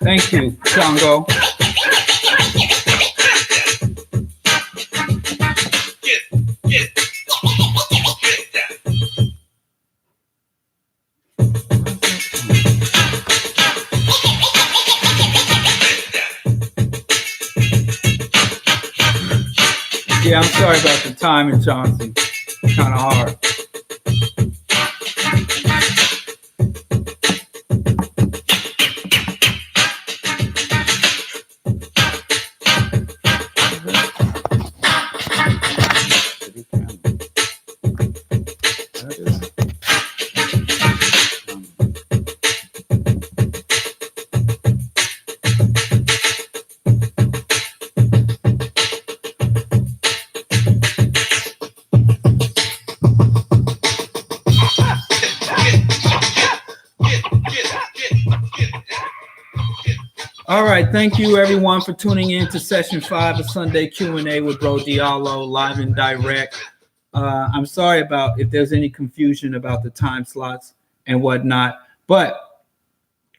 Thank you, Chongo. Yeah, I'm sorry about the timing, Johnson. Kind of hard. All right, thank you everyone for tuning in to session 5 of Sunday Q&A with Bro.Diallo, live and direct. I'm sorry about if there's any confusion about the time slots and whatnot, but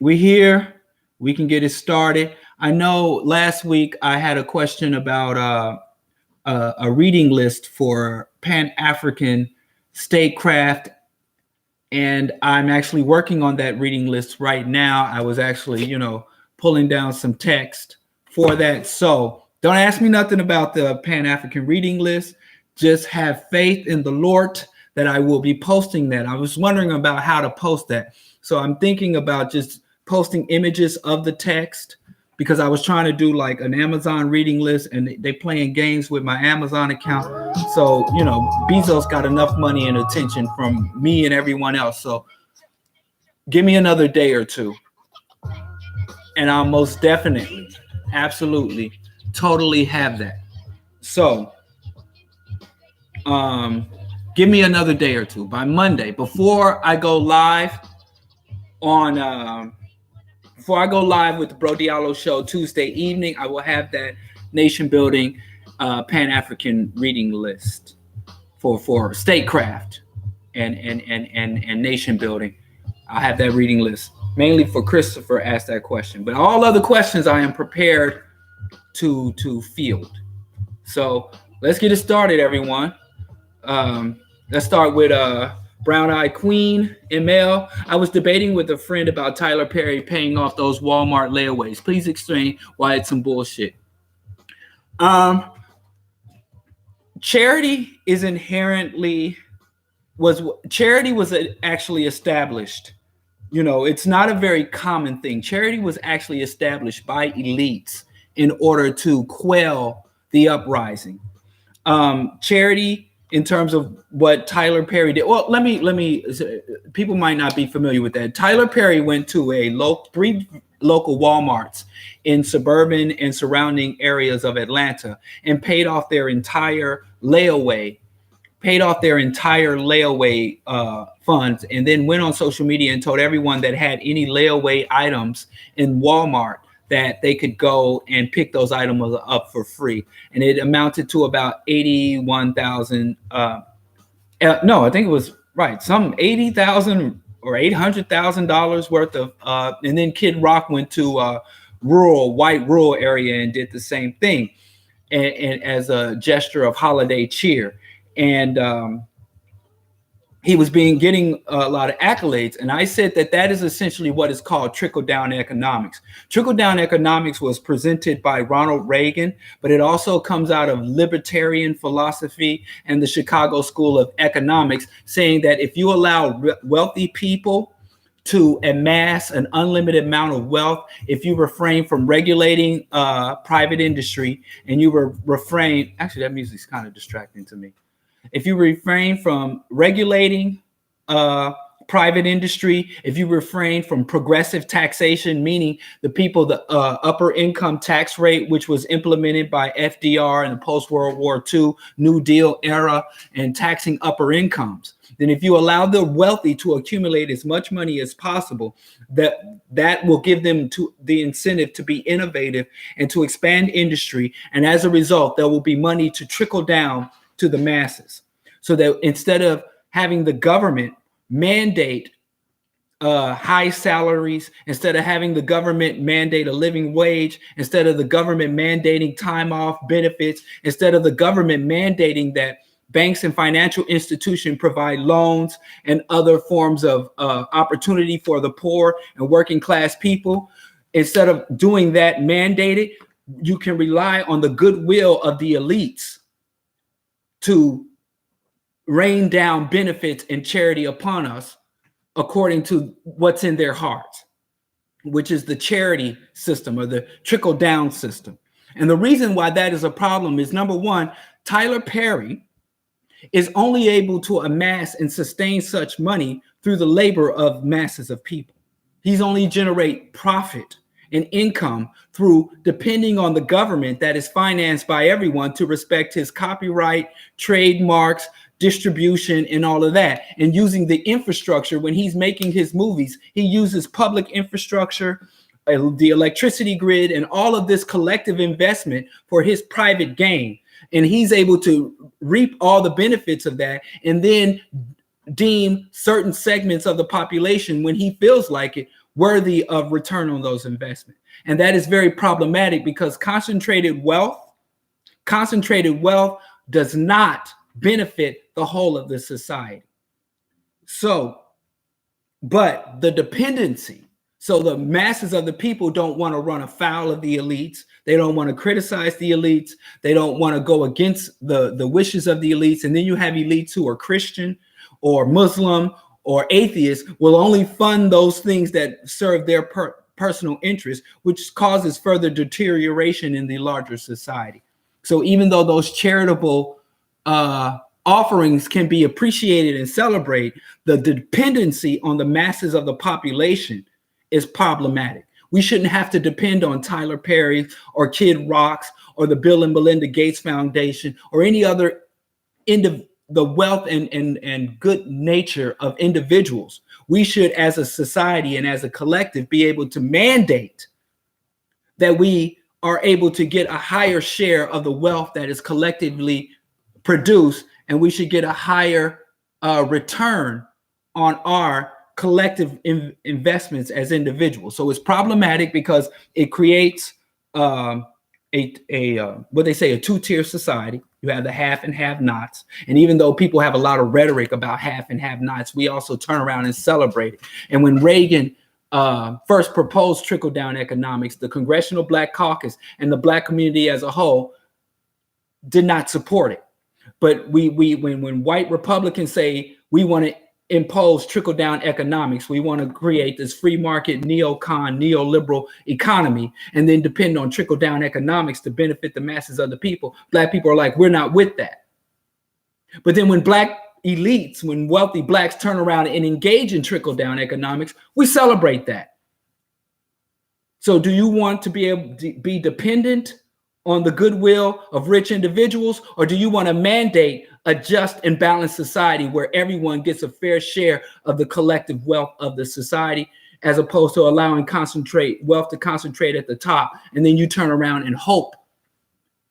we're here. We can get it started. I know last week I had a question about a reading list for Pan-African statecraft, and I'm actually working on that reading list right now. I was actually, pulling down some text for that. So don't ask me nothing about the Pan-African reading list. Just have faith in the Lord that I will be posting that. I was wondering about how to post that. So I'm thinking about just posting images of the text, because I was trying to do like an Amazon reading list, and they playing games with my Amazon account. So, Bezos got enough money and attention from me and everyone else. So give me another day or two, and I'll most definitely, absolutely, totally have that. So give me another day or two. By Monday, before I go live with the Bro.Diallo Show Tuesday evening, I will have that nation building Pan-African reading list for statecraft and nation building. I'll have that reading list. Mainly for Christopher asked that question, but all other questions I am prepared to field. So let's get it started, everyone. Let's start with Brown Eyed Queen ML. I was debating with a friend about Tyler Perry paying off those Walmart layaways. Please explain why it's some bullshit. Charity was actually established. It's not a very common thing. Charity was actually established by elites in order to quell the uprising. Charity, in terms of what Tyler Perry did. Well, let me. People might not be familiar with that. Tyler Perry went to 3 local Walmarts in suburban and surrounding areas of Atlanta and paid off their entire layaway funds, and then went on social media and told everyone that had any layaway items in Walmart that they could go and pick those items up for free. And it amounted to about 81,000. I think it was some 80,000 or $800,000 worth of. And then Kid Rock went to a white rural area and did the same thing, and as a gesture of holiday cheer. And he was getting a lot of accolades. And I said that is essentially what is called trickle-down economics. Trickle-down economics was presented by Ronald Reagan, but it also comes out of libertarian philosophy and the Chicago School of Economics, saying that if you allow wealthy people to amass an unlimited amount of wealth, if you refrain from regulating private industry, and you refrain, actually that music's kind of distracting to me. If you refrain from regulating private industry, if you refrain from progressive taxation, meaning the upper income tax rate, which was implemented by FDR in the post-World War II New Deal era, and taxing upper incomes, then if you allow the wealthy to accumulate as much money as possible, that will give them the incentive to be innovative and to expand industry. And as a result, there will be money to trickle down to the masses, so that instead of having the government mandate high salaries, instead of having the government mandate a living wage, instead of the government mandating time off benefits, instead of the government mandating that banks and financial institutions provide loans and other forms of opportunity for the poor and working class people. Instead of doing that mandated, you can rely on the goodwill of the elites to rain down benefits and charity upon us according to what's in their hearts, which is the charity system or the trickle down system. And the reason why that is a problem is, number one, Tyler Perry is only able to amass and sustain such money through the labor of masses of people. He's only generate profit and income through depending on the government that is financed by everyone to respect his copyright, trademarks, distribution, and all of that. And using the infrastructure when he's making his movies, he uses public infrastructure, the electricity grid, and all of this collective investment for his private gain. And he's able to reap all the benefits of that and then deem certain segments of the population, when he feels like it, worthy of return on those investments. And that is very problematic because concentrated wealth does not benefit the whole of the society. So, but the dependency, so the masses of the people don't want to run afoul of the elites. They don't want to criticize the elites. They don't want to go against the wishes of the elites. And then you have elites who are Christian or Muslim or atheists will only fund those things that serve their personal interests, which causes further deterioration in the larger society. So even though those charitable offerings can be appreciated and celebrated, the dependency on the masses of the population is problematic. We shouldn't have to depend on Tyler Perry or Kid Rocks or the Bill and Melinda Gates Foundation or any other the wealth and good nature of individuals. We should, as a society and as a collective, be able to mandate that we are able to get a higher share of the wealth that is collectively produced, and we should get a higher return on our collective investments as individuals. So it's problematic because it creates what they say, a two-tier society. You have the have and have-nots. And even though people have a lot of rhetoric about have and have-nots, we also turn around and celebrate it. And when Reagan first proposed trickle-down economics, the Congressional Black Caucus and the Black community as a whole did not support it. But when white Republicans say we want to impose trickle-down economics, we want to create this free market neoliberal economy and then depend on trickle-down economics to benefit the masses of the people, Black people are like, we're not with that. But then when Black elites, when wealthy Blacks turn around and engage in trickle-down economics, we celebrate that. So do you want to be able to be dependent on the goodwill of rich individuals, or do you want to mandate a just and balanced society where everyone gets a fair share of the collective wealth of the society, as opposed to allowing wealth to concentrate at the top, and then you turn around and hope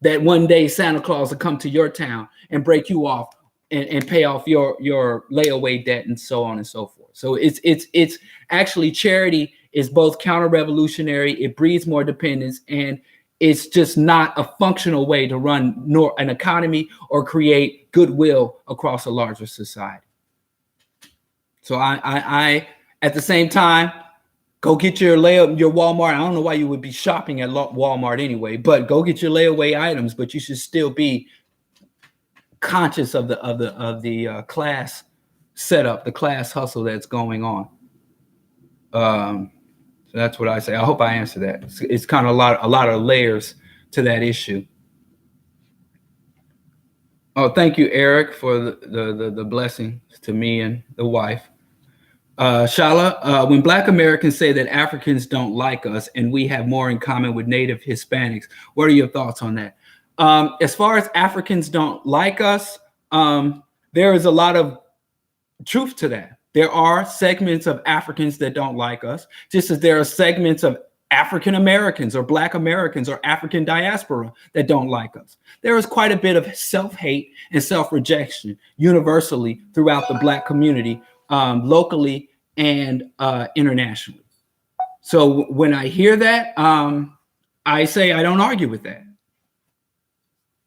that one day Santa Claus will come to your town and break you off and pay off your layaway debt and so on and so forth. So it's actually, charity is both counter-revolutionary, it breeds more dependence, and it's just not a functional way to run nor an economy or create goodwill across a larger society. So I at the same time, go get your Walmart. I don't know why you would be shopping at Walmart anyway, but go get your layaway items. But you should still be conscious of the class setup, the class hustle that's going on. So that's what I say. I hope I answered that. It's kind of a lot of layers to that issue. Oh, thank you, Eric, for the blessing to me and the wife. Shala, when Black Americans say that Africans don't like us and we have more in common with Native Hispanics, what are your thoughts on that? As far as Africans don't like us, there is a lot of truth to that. There are segments of Africans that don't like us, just as there are segments of African Americans or Black Americans or African diaspora that don't like us. There is quite a bit of self-hate and self-rejection universally throughout the Black community, locally and internationally. So when I hear that, I say I don't argue with that.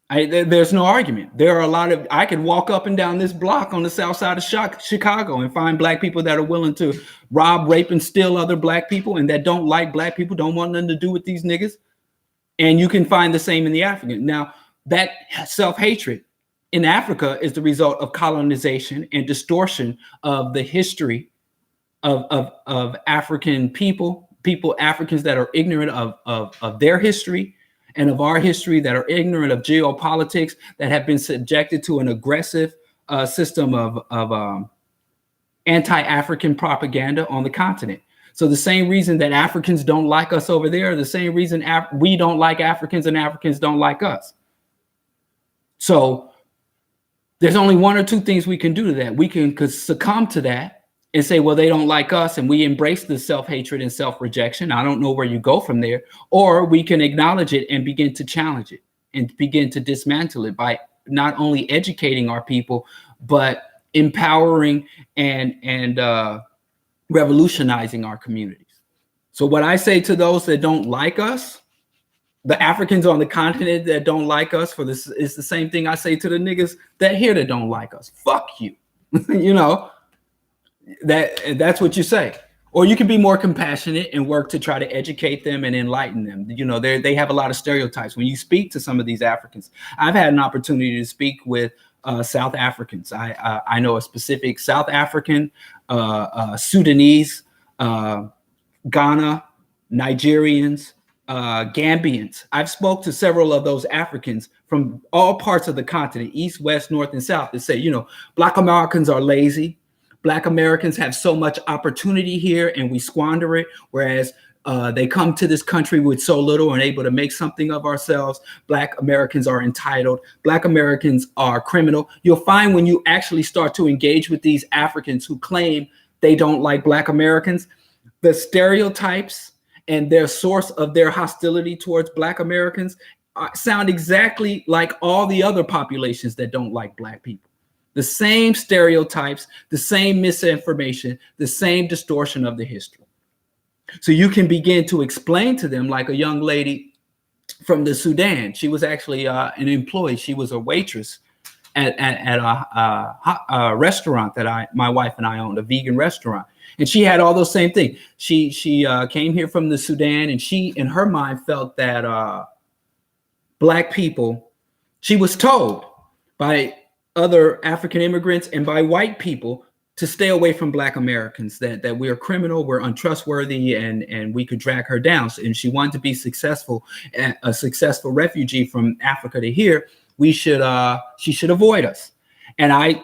There's no argument. There are a lot of, I could walk up and down this block on the south side of Chicago and find black people that are willing to rob, rape, and steal other black people, and that don't like black people, don't want nothing to do with these niggas. And you can find the same in the African. Now, that self-hatred in Africa is the result of colonization and distortion of the history of African people, Africans that are ignorant of their history and of our history, that are ignorant of geopolitics, that have been subjected to an aggressive system of anti-African propaganda on the continent. So the same reason that Africans don't like us over there, the same reason we don't like Africans and Africans don't like us. So there's only one or two things we can do to that. We can succumb to that and say, well, they don't like us, and we embrace the self-hatred and self-rejection. I don't know where you go from there. Or we can acknowledge it and begin to challenge it and begin to dismantle it by not only educating our people, but empowering and revolutionizing our communities. So what I say to those that don't like us, the Africans on the continent that don't like us, for this is the same thing I say to the niggas that here that don't like us. Fuck you. You know, that's what you say. Or you can be more compassionate and work to try to educate them and enlighten them. You know, they have a lot of stereotypes. When you speak to some of these Africans, I've had an opportunity to speak with South Africans. I know a specific South African, Sudanese, Ghana, Nigerians, Gambians. I've spoke to several of those Africans from all parts of the continent, east, west, north, and south, that say, you know, Black Americans are lazy. Black Americans have so much opportunity here and we squander it, whereas they come to this country with so little and able to make something of ourselves. Black Americans are entitled. Black Americans are criminal. You'll find when you actually start to engage with these Africans who claim they don't like Black Americans, the stereotypes and their source of their hostility towards Black Americans sound exactly like all the other populations that don't like Black people. The same stereotypes, the same misinformation, the same distortion of the history. So you can begin to explain to them, like a young lady from the Sudan. She was actually an employee. She was a waitress at a restaurant that my wife and I owned, a vegan restaurant. And she had all those same things. She came here from the Sudan, and she, in her mind, felt that Black people, she was told by other African immigrants and by white people to stay away from Black Americans, that we're criminal, we're untrustworthy, and we could drag her down. And she wanted to be successful, a successful refugee from Africa to here. She should avoid us. And I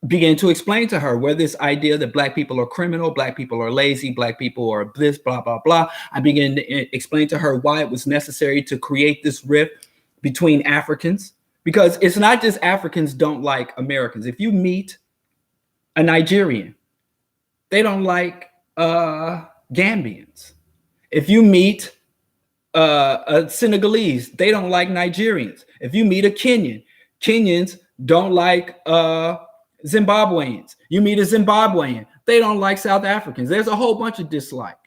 began to explain to her where this idea that Black people are criminal, Black people are lazy, Black people are this, blah, blah, blah. I began to explain to her why it was necessary to create this rift between Africans, because it's not just Africans don't like Americans. If you meet a Nigerian, they don't like Gambians. If you meet a Senegalese, they don't like Nigerians. If you meet a Kenyan, Kenyans don't like Zimbabweans. You meet a Zimbabwean, they don't like South Africans. There's a whole bunch of dislike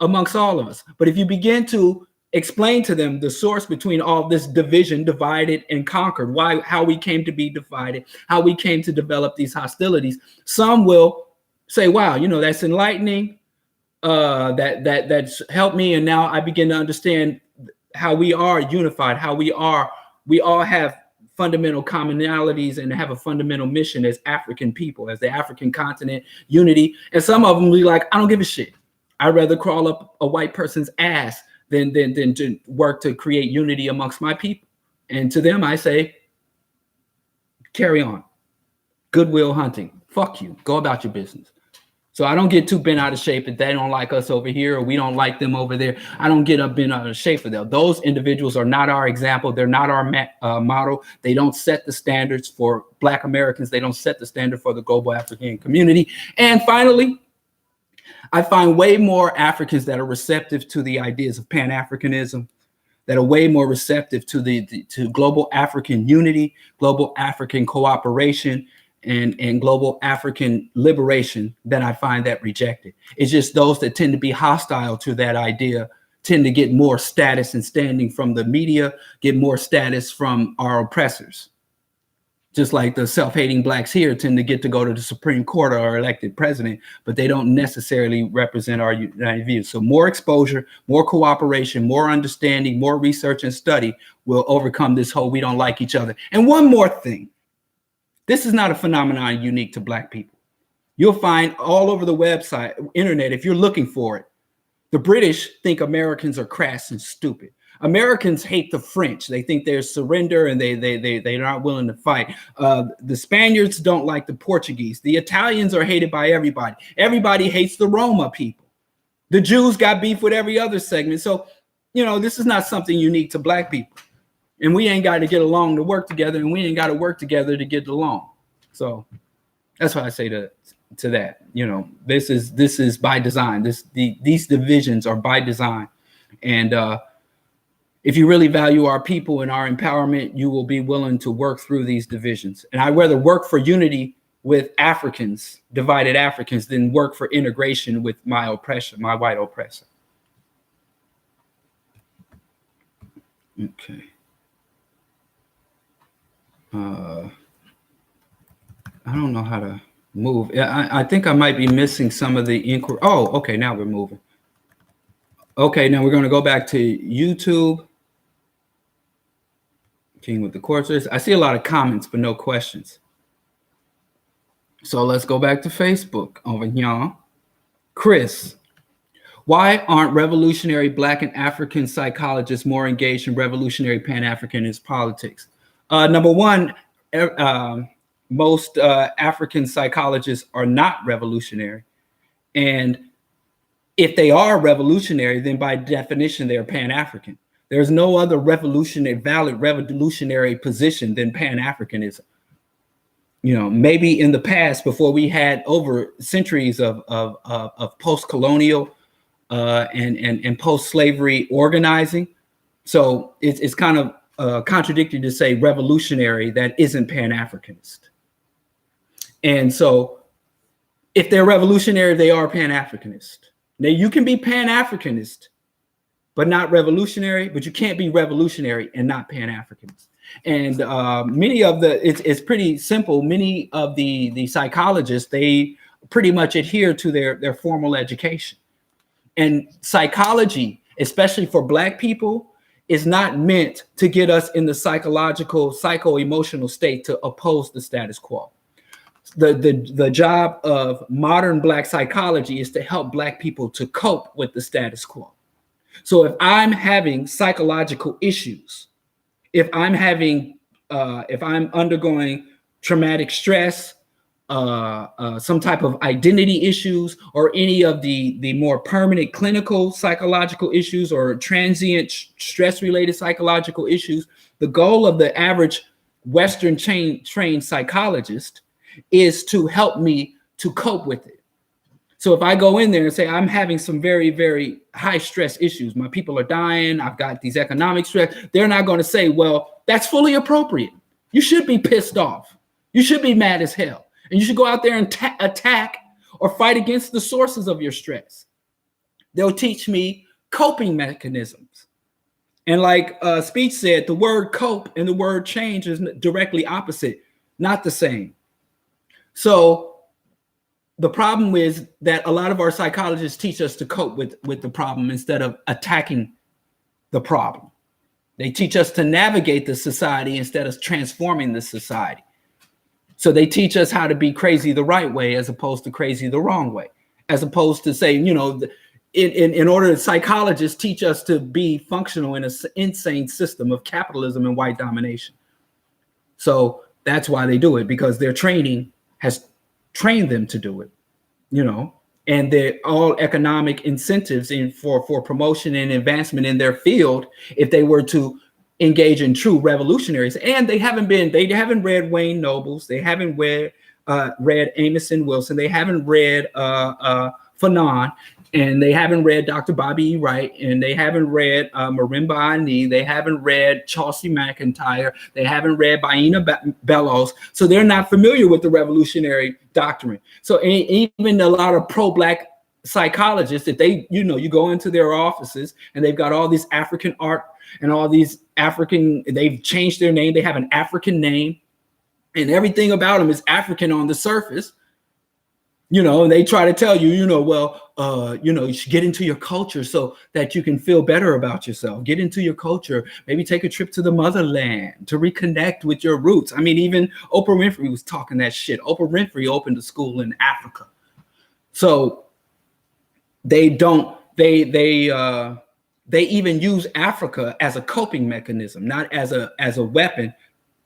amongst all of us. But if you begin to explain to them the source between all this division, divided and conquered, how we came to be divided, how we came to develop these hostilities, some will say, wow, you know, that's enlightening. That's helped me. And now I begin to understand how we are unified, how we all have fundamental commonalities and have a fundamental mission as African people, as the African continent, unity. And some of them will be like, I don't give a shit. I'd rather crawl up a white person's ass than to work to create unity amongst my people. And to them, I say, carry on. Goodwill hunting. Fuck you. Go about your business. So I don't get too bent out of shape if they don't like us over here or we don't like them over there. I don't get bent out of shape for them. Those individuals are not our example. They're not our model. They don't set the standards for Black Americans. They don't set the standard for the global African community. And finally, I find way more Africans that are receptive to the ideas of Pan-Africanism, that are way more receptive to to global African unity, global African cooperation, and global African liberation that I find that rejected. It's just those that tend to be hostile to that idea tend to get more status and standing from the media, get more status from our oppressors. Just like the self-hating blacks here tend to get to go to the Supreme Court or our elected president, but they don't necessarily represent our united views. So more exposure, more cooperation, more understanding, more research and study will overcome this whole we don't like each other. And one more thing, this is not a phenomenon unique to black people. You'll find all over the website, internet, if you're looking for it, the British think Americans are crass and stupid. Americans hate the French. They think they're surrender and they're not willing to fight. The Spaniards don't like the Portuguese. The Italians are hated by everybody. Everybody hates the Roma people. The Jews got beef with every other segment. So, you know, this is not something unique to black people. And we ain't got to get along to work together, and we ain't got to work together to get along. So that's why I say to that, you know, this is by design. These divisions are by design. And if you really value our people and our empowerment, you will be willing to work through these divisions. And I'd rather work for unity with Africans, divided Africans, than work for integration with my oppressor, my white oppressor. Okay. I don't know how to move. I think I might be missing some of the inquiry. Oh, okay. Now we're moving. Okay. Now we're going to go back to YouTube. King with the courses. I see a lot of comments, but no questions. So let's go back to Facebook over here. Chris, why aren't revolutionary Black and African psychologists more engaged in revolutionary Pan-Africanist politics? Number one, most African psychologists are not revolutionary. And if they are revolutionary, then by definition, they're Pan-African. There's no other valid revolutionary position than Pan-Africanism. You know, maybe in the past, before we had over centuries of post-colonial and post-slavery organizing. So it's kind of contradictory to say revolutionary that isn't Pan-Africanist. And so if they're revolutionary, they are Pan-Africanist. Now you can be Pan-Africanist, but not revolutionary, but you can't be revolutionary and not Pan-Africanist. And many of it's pretty simple. Many of the psychologists, they pretty much adhere to their formal education. And psychology, especially for Black people, is not meant to get us in the psychological, psycho-emotional state to oppose the status quo. The job of modern Black psychology is to help Black people to cope with the status quo. So if I'm having psychological issues, if I'm undergoing traumatic stress, some type of identity issues, or any of the more permanent clinical psychological issues or transient stress-related psychological issues, the goal of the average Western trained psychologist is to help me to cope with it. So if I go in there and say, I'm having some very, very high stress issues, my people are dying, I've got these economic stress, they're not going to say, well, that's fully appropriate. You should be pissed off. You should be mad as hell. And you should go out there and attack or fight against the sources of your stress. They'll teach me coping mechanisms. And like Speech said, the word cope and the word change is directly opposite, not the same. So the problem is that a lot of our psychologists teach us to cope with the problem instead of attacking the problem. They teach us to navigate the society instead of transforming the society. So they teach us how to be crazy the right way as opposed to crazy the wrong way, as opposed to saying, you know, in order, psychologists teach us to be functional in an insane system of capitalism and white domination. So that's why they do it, because their training has trained them to do it, you know, and they're all economic incentives for promotion and advancement in their field. If they were to engage in true revolutionaries, and they haven't read Wayne Nobles, they haven't read Amos and Wilson, they haven't read Fanon. and they haven't read Dr. Bobby E. Wright, and they haven't read Marimba Ani, they haven't read Chelsea McIntyre, they haven't read Baina Bellows, so they're not familiar with the revolutionary doctrine. So even a lot of pro-Black psychologists, if they, you go into their offices and they've got all this African art and all these African, they've changed their name, they have an African name, and everything about them is African on the surface. And they try to tell you, you should get into your culture so that you can feel better about yourself. Get into your culture. Maybe take a trip to the motherland to reconnect with your roots. I mean, even Oprah Winfrey was talking that shit. Oprah Winfrey opened a school in Africa. So they even use Africa as a coping mechanism, not as a weapon.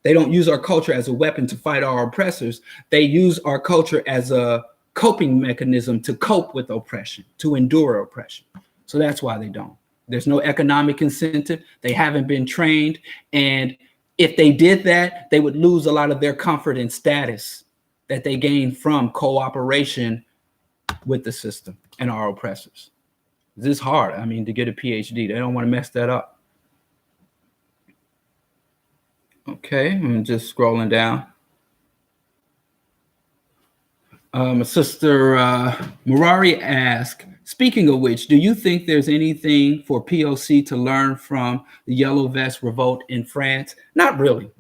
They don't use our culture as a weapon to fight our oppressors. They use our culture as a coping mechanism to cope with oppression, to endure oppression. So that's why they don't. There's no economic incentive. They haven't been trained. And if they did that, they would lose a lot of their comfort and status that they gained from cooperation with the system and our oppressors. This is hard. I mean, to get a PhD, they don't want to mess that up. Okay, I'm just scrolling down. Sister Murari asked, speaking of which, do you think there's anything for POC to learn from the Yellow Vest Revolt in France? Not really.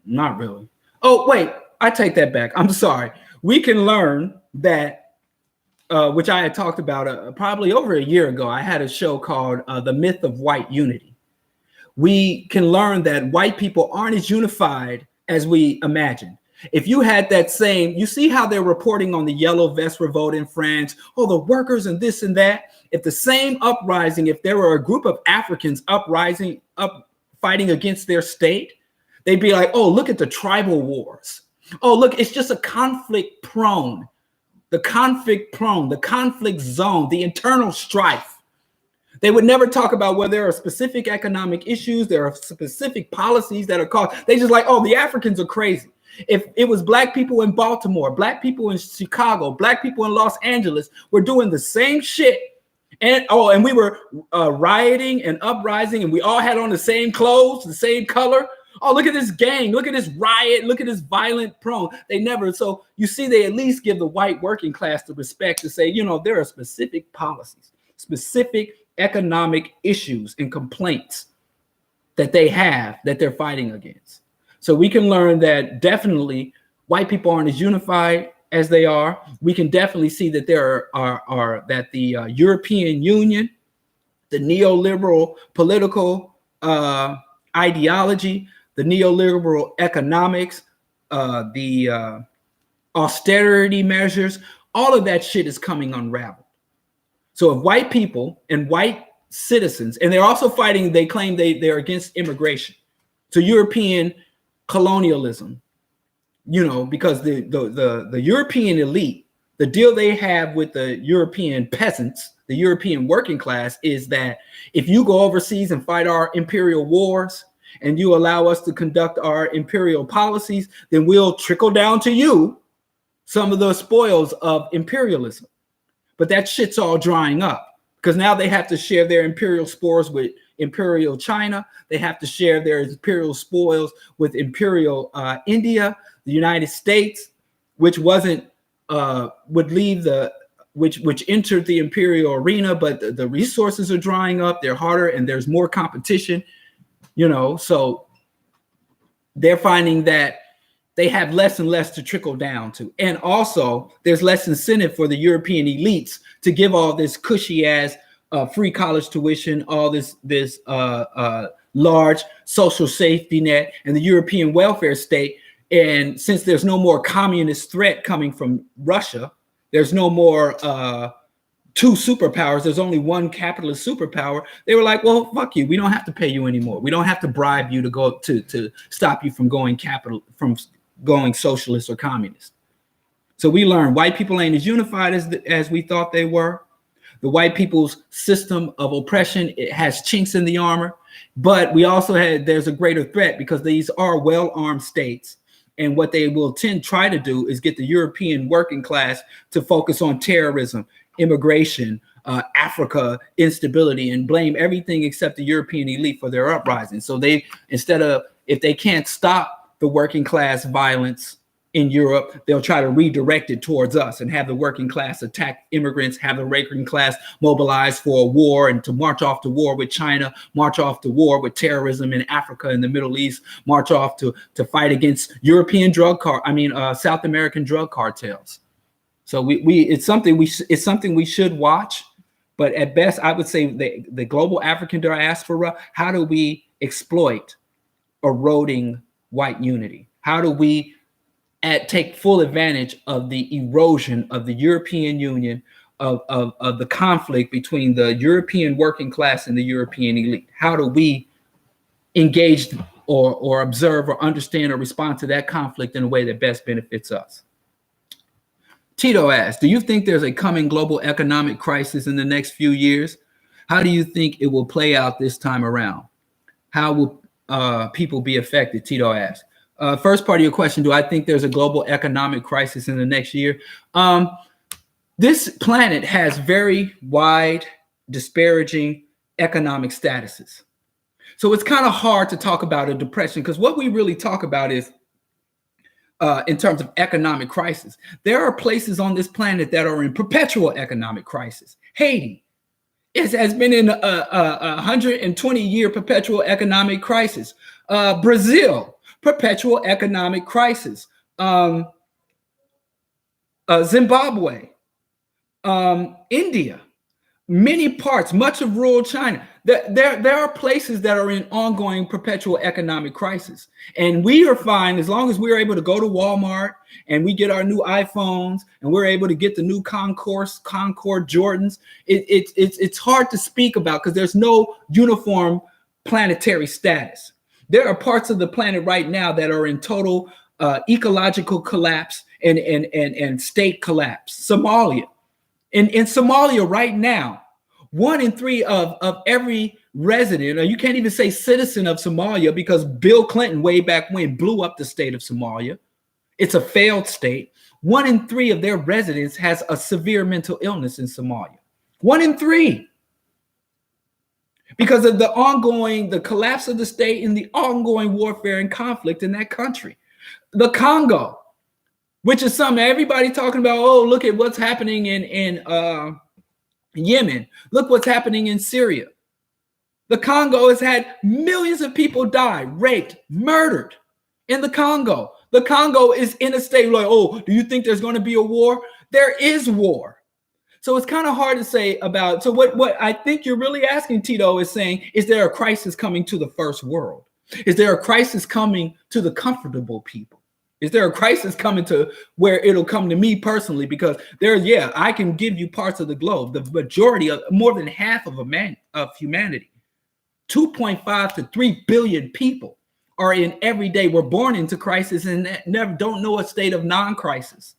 Not really. Oh, wait, I take that back. I'm sorry. We can learn that, which I had talked about probably over a year ago. I had a show called The Myth of White Unity. We can learn that white people aren't as unified as we imagine. If you had that same, you see how they're reporting on the Yellow Vest Revolt in France, oh, the workers and this and that. If the same uprising, if there were a group of Africans uprising, fighting against their state, they'd be like, oh, look at the tribal wars. Oh, look, it's just a conflict prone, the conflict zone, the internal strife. They would never talk about where there are specific economic issues, there are specific policies that are caused. They just like, oh, the Africans are crazy. If it was Black people in Baltimore, Black people in Chicago, Black people in Los Angeles were doing the same shit. And we were rioting and uprising, and we all had on the same clothes, the same color. Oh, look at this gang, look at this riot, look at this violent prone. They never, so you see, they at least give the white working class the respect to say, there are specific policies, specific economic issues and complaints that they have that they're fighting against. So we can learn that definitely white people aren't as unified as they are. We can definitely see that there are that the European Union, the neoliberal political ideology, the neoliberal economics, the austerity measures, all of that shit is coming unraveled. So if white people and white citizens, and they're also fighting, they claim they're against immigration. So European colonialism, because the European elite, the deal they have with the European peasants, the European working class, is that if you go overseas and fight our imperial wars and you allow us to conduct our imperial policies, then we'll trickle down to you some of the spoils of imperialism. But that shit's all drying up because now they have to share their imperial spoils with Imperial China. They have to share their imperial spoils with Imperial India, the United States, which wasn't would leave which entered the imperial arena, but the resources are drying up. They're harder, and there's more competition. So they're finding that they have less and less to trickle down to, and also there's less incentive for the European elites to give all this cushy ass free college tuition, all this large social safety net, and the European welfare state. And since there's no more communist threat coming from Russia, there's no more two superpowers. There's only one capitalist superpower. They were like, well, fuck you. We don't have to pay you anymore. We don't have to bribe you to go to stop you from going socialist or communist. So we learned white people ain't as unified as we thought they were. The white people's system of oppression, it has chinks in the armor, but we also there's a greater threat because these are well-armed states. And what they will try to do is get the European working class to focus on terrorism immigration, Africa instability, and blame everything except the European elite for their uprising. So they, instead of, if they can't stop the working class violence in Europe, they'll try to redirect it towards us and have the working class attack immigrants, have the working class mobilize for a war and to march off to war with China, march off to war with terrorism in Africa and the Middle East, march off to fight against European South American drug cartels. So it's something we should watch. But at best, I would say the global African diaspora, how do we exploit eroding white unity? How do we take full advantage of the erosion of the European Union, of the conflict between the European working class and the European elite? How do we engage or observe or understand or respond to that conflict in a way that best benefits us? Tito asks, do you think there's a coming global economic crisis in the next few years? How do you think it will play out this time around? How will people be affected? Tito asks. First part of your question, do I think there's a global economic crisis in the next year? This planet has very wide, disparaging economic statuses. So it's kind of hard to talk about a depression, because what we really talk about is, in terms of economic crisis, there are places on this planet that are in perpetual economic crisis. Haiti has been in a 120-year perpetual economic crisis. Brazil, perpetual economic crisis. Zimbabwe, India, many parts, much of rural China. There are places that are in ongoing perpetual economic crisis. And we are fine as long as we're able to go to Walmart and we get our new iPhones and we're able to get the new Concord Jordans. It's hard to speak about because there's no uniform planetary status. There are parts of the planet right now that are in total ecological collapse and state collapse. Somalia. In Somalia right now, 1 in 3 of every resident, or you can't even say citizen of Somalia, because Bill Clinton way back when blew up the state of Somalia. It's a failed state. 1 in 3 of their residents has a severe mental illness in Somalia. 1 in 3. Because of the collapse of the state and the ongoing warfare and conflict in that country. The Congo, which is something everybody talking about. Oh, look at what's happening in Yemen. Look what's happening in Syria. The Congo has had millions of people die, raped, murdered in the Congo. The Congo is in a state like, oh, do you think there's going to be a war? There is war. So it's kind of hard to say about. So what I think you're really asking, Tito, is saying, is there a crisis coming to the first world? Is there a crisis coming to the comfortable people? Is there a crisis coming to where it'll come to me personally? Because I can give you parts of the globe. The majority of more than half of humanity, 2.5 to 3 billion people are in every day. We're born into crisis and never don't know a state of non-crisis.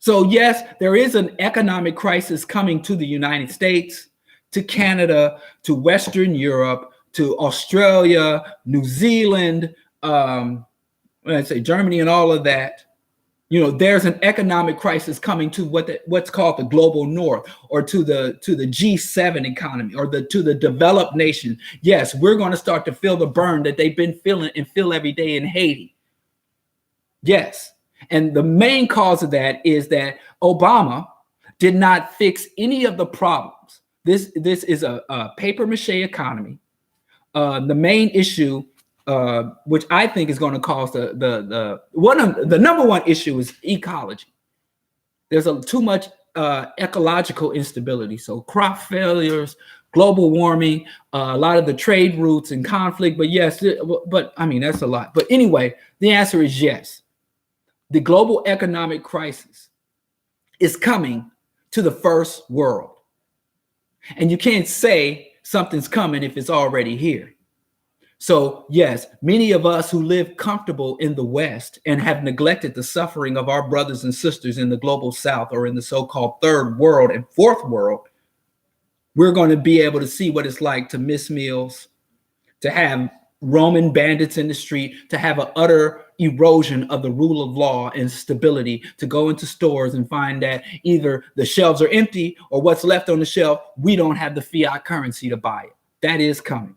So yes, there is an economic crisis coming to the United States, to Canada, to Western Europe, to Australia, New Zealand, Germany and all of that. You know, there's an economic crisis coming to what's called the global north, or to the G7 economy, or to the developed nation. Yes, we're going to start to feel the burn that they've been feeling and feel every day in Haiti. Yes. And the main cause of that is that Obama did not fix any of the problems. This is a paper mache economy. The main issue, which I think is going to cause the number one issue, is ecology. There's too much ecological instability. So crop failures, global warming, a lot of the trade routes and conflict. But yes, that's a lot. But anyway, the answer is yes. The global economic crisis is coming to the first world. And you can't say something's coming if it's already here. So yes, many of us who live comfortable in the West and have neglected the suffering of our brothers and sisters in the global South, or in the so-called third world and fourth world, we're going to be able to see what it's like to miss meals, to have Roman bandits in the street, to have an utter erosion of the rule of law and stability to go into stores and find that either the shelves are empty or what's left on the shelf, we don't have the fiat currency to buy it. That is coming.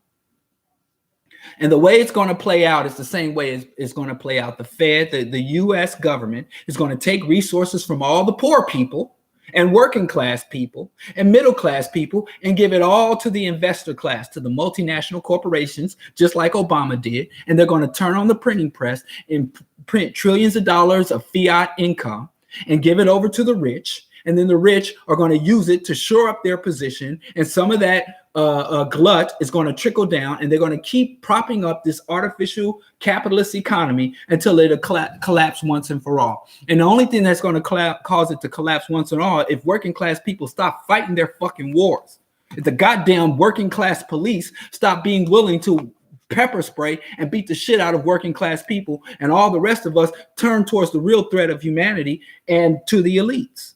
And the way it's going to play out is the same way it's going to play out. The Fed, the U.S. government is going to take resources from all the poor people and working class people and middle class people and give it all to the investor class, to the multinational corporations, just like Obama did. And they're going to turn on the printing press and print trillions of dollars of fiat income and give it over to the rich. And then the rich are going to use it to shore up their position. And some of that glut is going to trickle down, and they're going to keep propping up this artificial capitalist economy until it collapse once and for all. And the only thing that's going to cause it to collapse once and all, if working class people stop fighting their fucking wars, if the goddamn working class police stop being willing to pepper spray and beat the shit out of working class people, and all the rest of us turn towards the real threat of humanity and to the elites.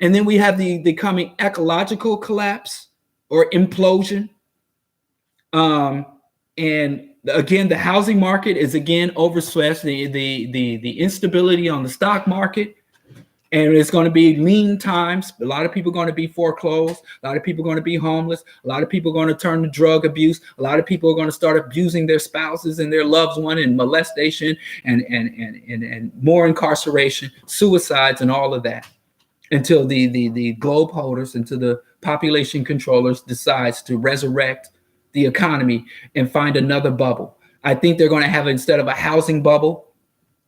And then we have the coming ecological collapse or implosion. And again, the housing market is again overstressed, the instability on the stock market. And it's going to be lean times. A lot of people are going to be foreclosed. A lot of people are going to be homeless. A lot of people are going to turn to drug abuse. A lot of people are going to start abusing their spouses and their loved one, and molestation and more incarceration, suicides, and all of that, until the globe holders, until the population controllers decides to resurrect the economy and find another bubble. I think they're going to have, instead of a housing bubble,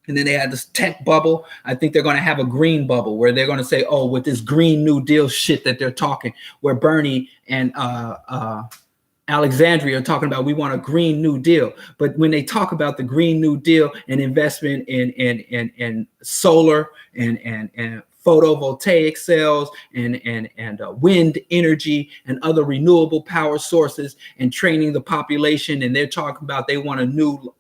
and then they had this tech bubble, I think they're going to have a green bubble where they're going to say, oh, with this Green New Deal shit that they're talking, where Bernie and Alexandria are talking about, we want a Green New Deal. But when they talk about the Green New Deal and investment in solar and photovoltaic cells and wind energy and other renewable power sources and training the population, and they're talking about they want a new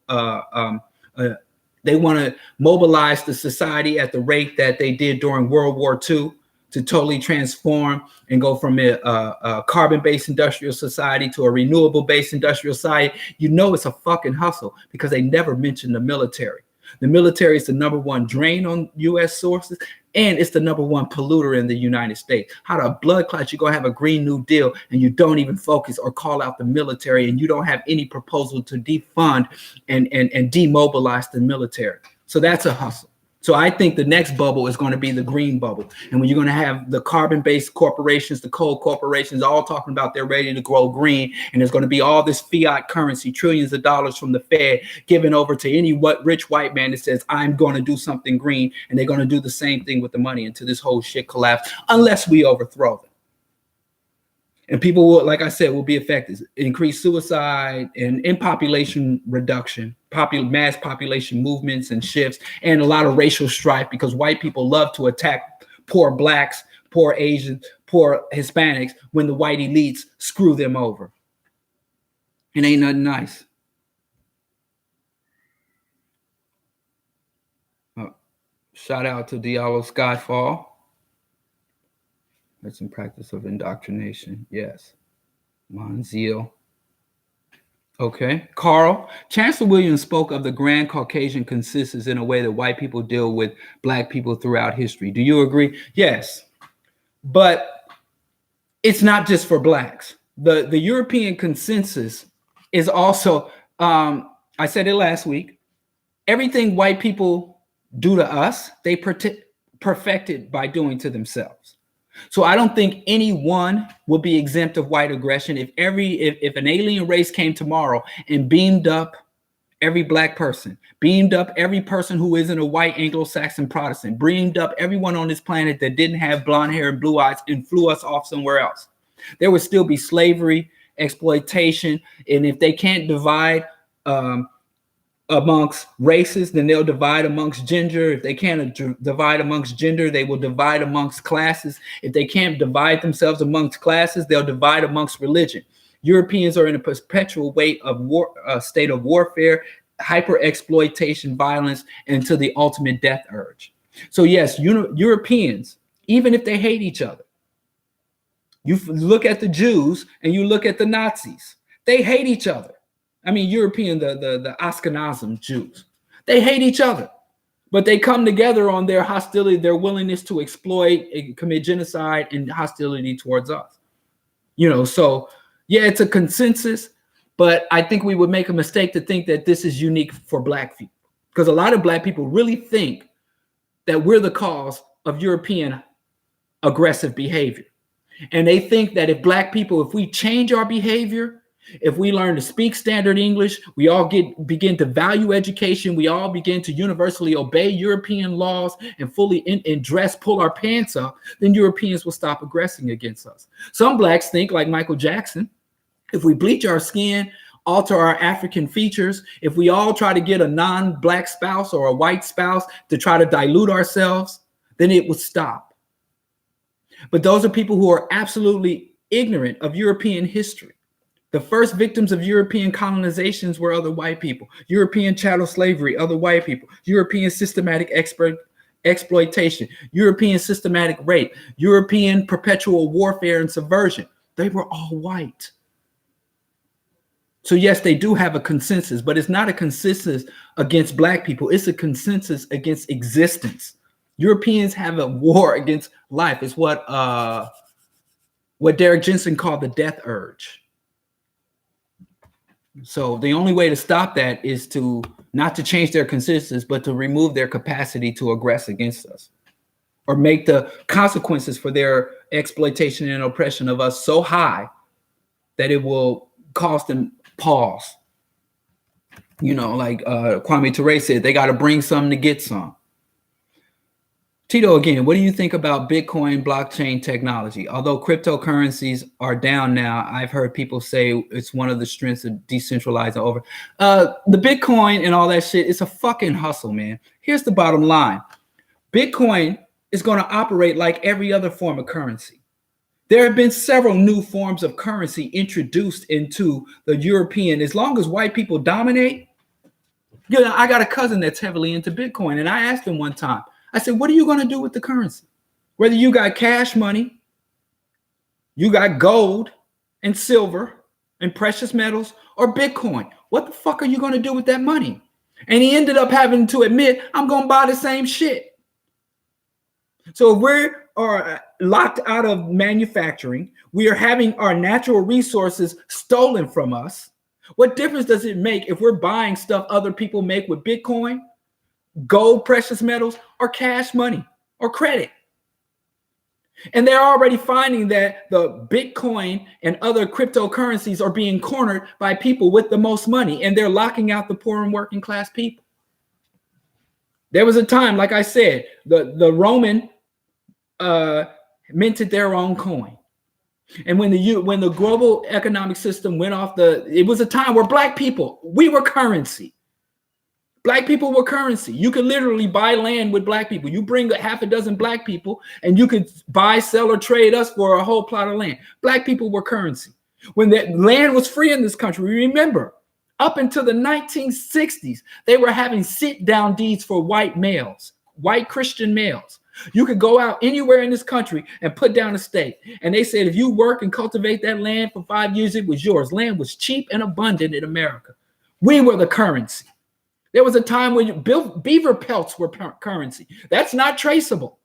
they want to mobilize the society at the rate that they did during World War II to totally transform and go from a carbon-based industrial society to a renewable-based industrial society. You know it's a fucking hustle because they never mention the military. The military is the number one drain on U.S. sources, and it's the number one polluter in the United States. How the blood clots, you're going to have a Green New Deal and you don't even focus or call out the military, and you don't have any proposal to defund and demobilize the military. So that's a hustle. So I think the next bubble is going to be the green bubble. And when you're going to have the carbon-based corporations, the coal corporations, all talking about they're ready to grow green. And there's going to be all this fiat currency, trillions of dollars from the Fed given over to any rich white man that says, I'm going to do something green. And they're going to do the same thing with the money until this whole shit collapses, unless we overthrow them. And people will, like I said, will be affected. Increased suicide and in population reduction, mass population movements and shifts, and a lot of racial strife, because white people love to attack poor blacks, poor Asians, poor Hispanics when the white elites screw them over. It ain't nothing nice. Shout out to Diallo Skyfall. That's in practice of indoctrination. Yes. Monzeal. Okay. Carl, Chancellor Williams spoke of the grand Caucasian consensus in a way that white people deal with black people throughout history. Do you agree? Yes. But it's not just for blacks. The European consensus is also, I said it last week, everything white people do to us, they perfected by doing to themselves. So I don't think anyone will be exempt of white aggression. If an alien race came tomorrow and beamed up every black person, beamed up every person who isn't a white Anglo-Saxon Protestant, beamed up everyone on this planet that didn't have blonde hair and blue eyes and flew us off somewhere else, there would still be slavery, exploitation. And if they can't divide amongst races, then they'll divide amongst gender. If they can't divide amongst gender, they will divide amongst classes. If they can't divide themselves amongst classes, they'll divide amongst religion. Europeans are in a perpetual state of warfare, hyper exploitation, violence, and to the ultimate death urge. So yes, Europeans, even if they hate each other, you look at the Jews and you look at the Nazis, they hate each other. I mean, European, the Ashkenazim Jews, They hate each other, but they come together on their hostility, their willingness to exploit and commit genocide and hostility towards us. So yeah, it's a consensus, but I think we would make a mistake to think that this is unique for Black people, because a lot of Black people really think that we're the cause of European aggressive behavior. And they think that if Black people, if we change our behavior, if we learn to speak standard English, we all begin to value education, we all begin to universally obey European laws and fully in dress, pull our pants up, then Europeans will stop aggressing against us. Some Blacks think, like Michael Jackson, if we bleach our skin, alter our African features, if we all try to get a non-Black spouse or a white spouse to try to dilute ourselves, then it would stop. But those are people who are absolutely ignorant of European history. The first victims of European colonizations were other white people. European chattel slavery, other white people. European systematic exploitation. European systematic rape. European perpetual warfare and subversion. They were all white. So yes, they do have a consensus, but it's not a consensus against Black people. It's a consensus against existence. Europeans have a war against life. It's what Derek Jensen called the death urge. So the only way to stop that is to not to change their consensus, but to remove their capacity to aggress against us, or make the consequences for their exploitation and oppression of us so high that it will cause them pause. Like Kwame Ture said, they got to bring some to get some. Tito, again, what do you think about Bitcoin blockchain technology? Although cryptocurrencies are down now, I've heard people say it's one of the strengths of decentralizing over. The Bitcoin and all that shit, it's a fucking hustle, man. Here's the bottom line. Bitcoin is going to operate like every other form of currency. There have been several new forms of currency introduced into the European. As long as white people dominate, I got a cousin that's heavily into Bitcoin, and I asked him one time, I said, what are you going to do with the currency? Whether you got cash money, you got gold and silver and precious metals, or Bitcoin, what the fuck are you going to do with that money? And he ended up having to admit, I'm going to buy the same shit. So if we are locked out of manufacturing, we are having our natural resources stolen from us. What difference does it make if we're buying stuff other people make with Bitcoin, gold, precious metals, or cash money or credit? And they're already finding that the Bitcoin and other cryptocurrencies are being cornered by people with the most money, and they're locking out the poor and working class people. There was a time, like I said, the Roman minted their own coin. And when the global economic system went off it was a time where Black people, we were currency. Black people were currency. You could literally buy land with Black people. You bring half a dozen Black people and you could buy, sell, or trade us for a whole plot of land. Black people were currency. When that land was free in this country, remember, up until the 1960s, they were having sit-down deeds for white males, white Christian males. You could go out anywhere in this country and put down a stake. And they said, if you work and cultivate that land for 5 years, it was yours. Land was cheap and abundant in America. We were the currency. There was a time when beaver pelts were currency. That's not traceable.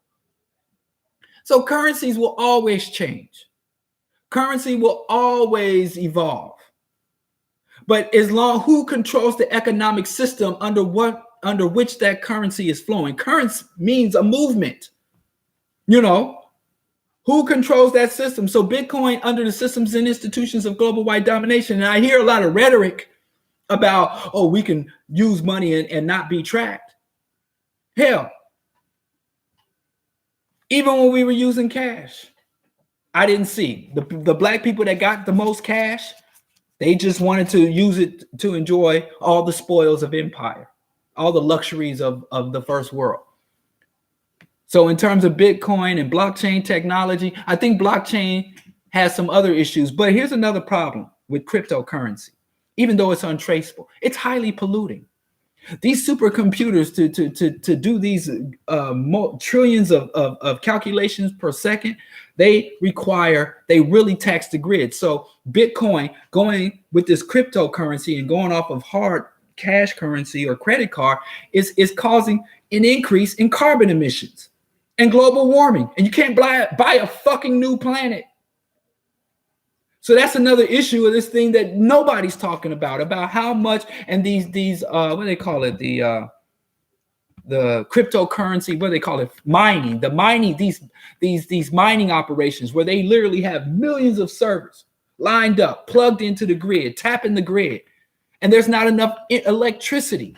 So currencies will always change. Currency will always evolve. But as long who controls the economic system under which that currency is flowing? Currency means a movement. Who controls that system? So Bitcoin under the systems and institutions of global white domination. And I hear a lot of rhetoric about, we can use money and not be tracked. Hell, even when we were using cash, I didn't see the Black people that got the most cash. They just wanted to use it to enjoy all the spoils of empire, all the luxuries of the first world. So in terms of Bitcoin and blockchain technology, I think blockchain has some other issues. But here's another problem with cryptocurrency. Even though it's untraceable, it's highly polluting. These supercomputers to do these trillions of calculations per second, they really tax the grid. So Bitcoin going with this cryptocurrency and going off of hard cash currency or credit card is causing an increase in carbon emissions and global warming. And you can't buy a fucking new planet. So that's another issue of this thing that nobody's talking about how much, and these what do they call it? The cryptocurrency, what do they call it? Mining. The mining, these mining operations where they literally have millions of servers lined up, plugged into the grid, tapping the grid, and there's not enough electricity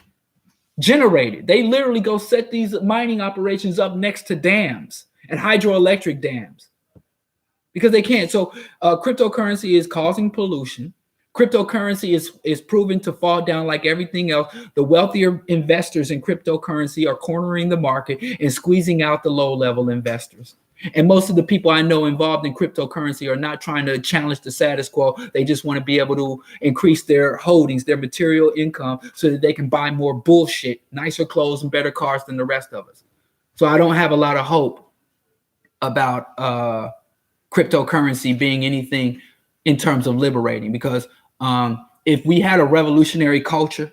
generated. They literally go set these mining operations up next to dams and hydroelectric dams because they can't. So cryptocurrency is causing pollution. Cryptocurrency is proven to fall down like everything else. The wealthier investors in cryptocurrency are cornering the market and squeezing out the low-level investors. And most of the people I know involved in cryptocurrency are not trying to challenge the status quo. They just want to be able to increase their holdings, their material income, so that they can buy more bullshit, nicer clothes and better cars than the rest of us. So I don't have a lot of hope about cryptocurrency being anything in terms of liberating, because if we had a revolutionary culture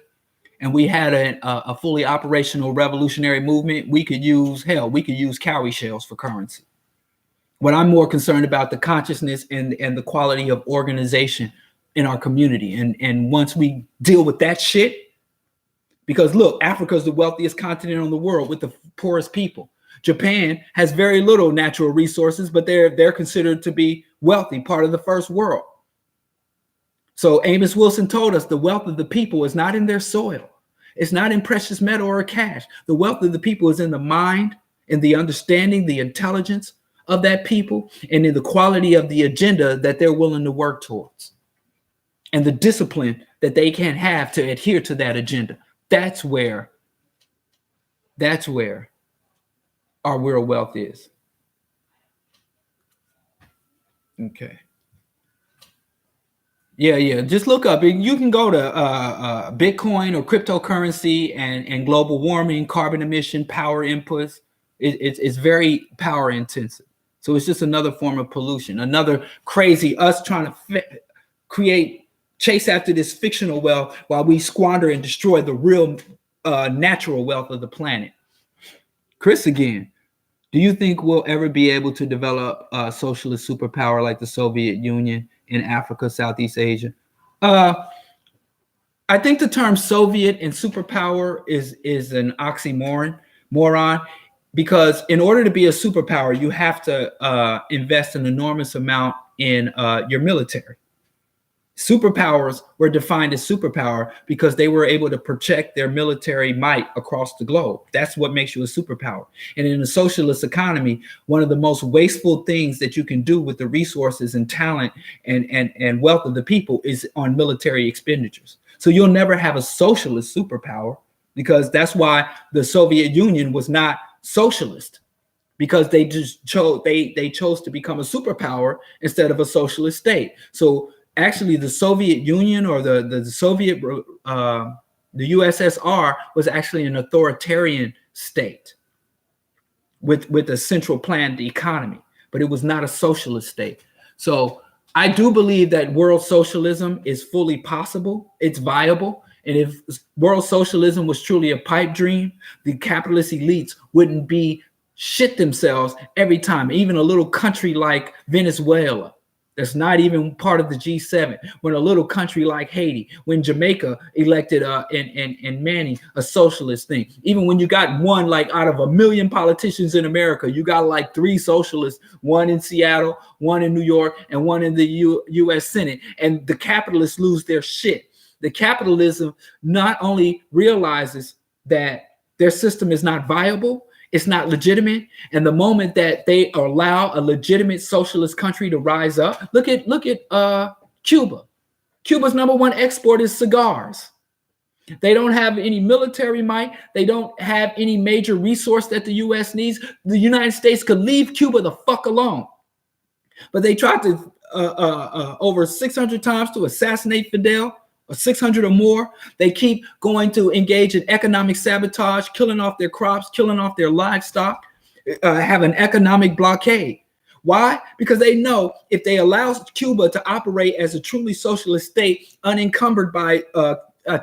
and we had a fully operational revolutionary movement, we could use cowrie shells for currency. What I'm more concerned about the consciousness and the quality of organization in our community. And once we deal with that shit, because look, Africa is the wealthiest continent on the world with the poorest people. Japan has very little natural resources, but they're considered to be wealthy, part of the first world. So Amos Wilson told us the wealth of the people is not in their soil. It's not in precious metal or cash. The wealth of the people is in the mind, in the understanding, the intelligence of that people, and in the quality of the agenda that they're willing to work towards, and the discipline that they can have to adhere to that agenda. That's where our real wealth is. Okay. Yeah. Just look up. You can go to Bitcoin or cryptocurrency and global warming, carbon emission, power inputs. It's very power intensive. So it's just another form of pollution, another crazy us trying to chase after this fictional wealth while we squander and destroy the real natural wealth of the planet. Chris again. Do you think we'll ever be able to develop a socialist superpower like the Soviet Union in Africa, Southeast Asia? I think the term Soviet and superpower is an oxymoron, because in order to be a superpower, you have to invest an enormous amount in your military. Superpowers were defined as superpower because they were able to project their military might across the globe. That's what makes you a superpower. And in a socialist economy, one of the most wasteful things that you can do with the resources and talent and wealth of the people is on military expenditures. So you'll never have a socialist superpower, because that's why the Soviet Union was not socialist, because they just chose to become a superpower instead of a socialist state. So actually, the Soviet Union or the Soviet, the USSR was actually an authoritarian state with a central planned economy, but it was not a socialist state. So I do believe that world socialism is fully possible. It's viable. And if world socialism was truly a pipe dream, the capitalist elites wouldn't be shit themselves every time. Even a little country like Venezuela, that's not even part of the G7, when a little country like Haiti, when Jamaica elected and Manny a socialist thing, even when you got one, like out of 1 million politicians in America, you got like 3 socialists, one in Seattle, one in New York, and one in the U.S. Senate, and the capitalists lose their shit. The capitalism not only realizes that their system is not viable, it's not legitimate. And the moment that they allow a legitimate socialist country to rise up, look at Cuba. Cuba's #1 export is cigars. They don't have any military might. They don't have any major resource that the U.S. needs. The United States could leave Cuba the fuck alone. But they tried to over 600 times to assassinate Fidel, or 600 or more. They keep going to engage in economic sabotage, killing off their crops, killing off their livestock, have an economic blockade. Why? Because they know if they allow Cuba to operate as a truly socialist state, unencumbered by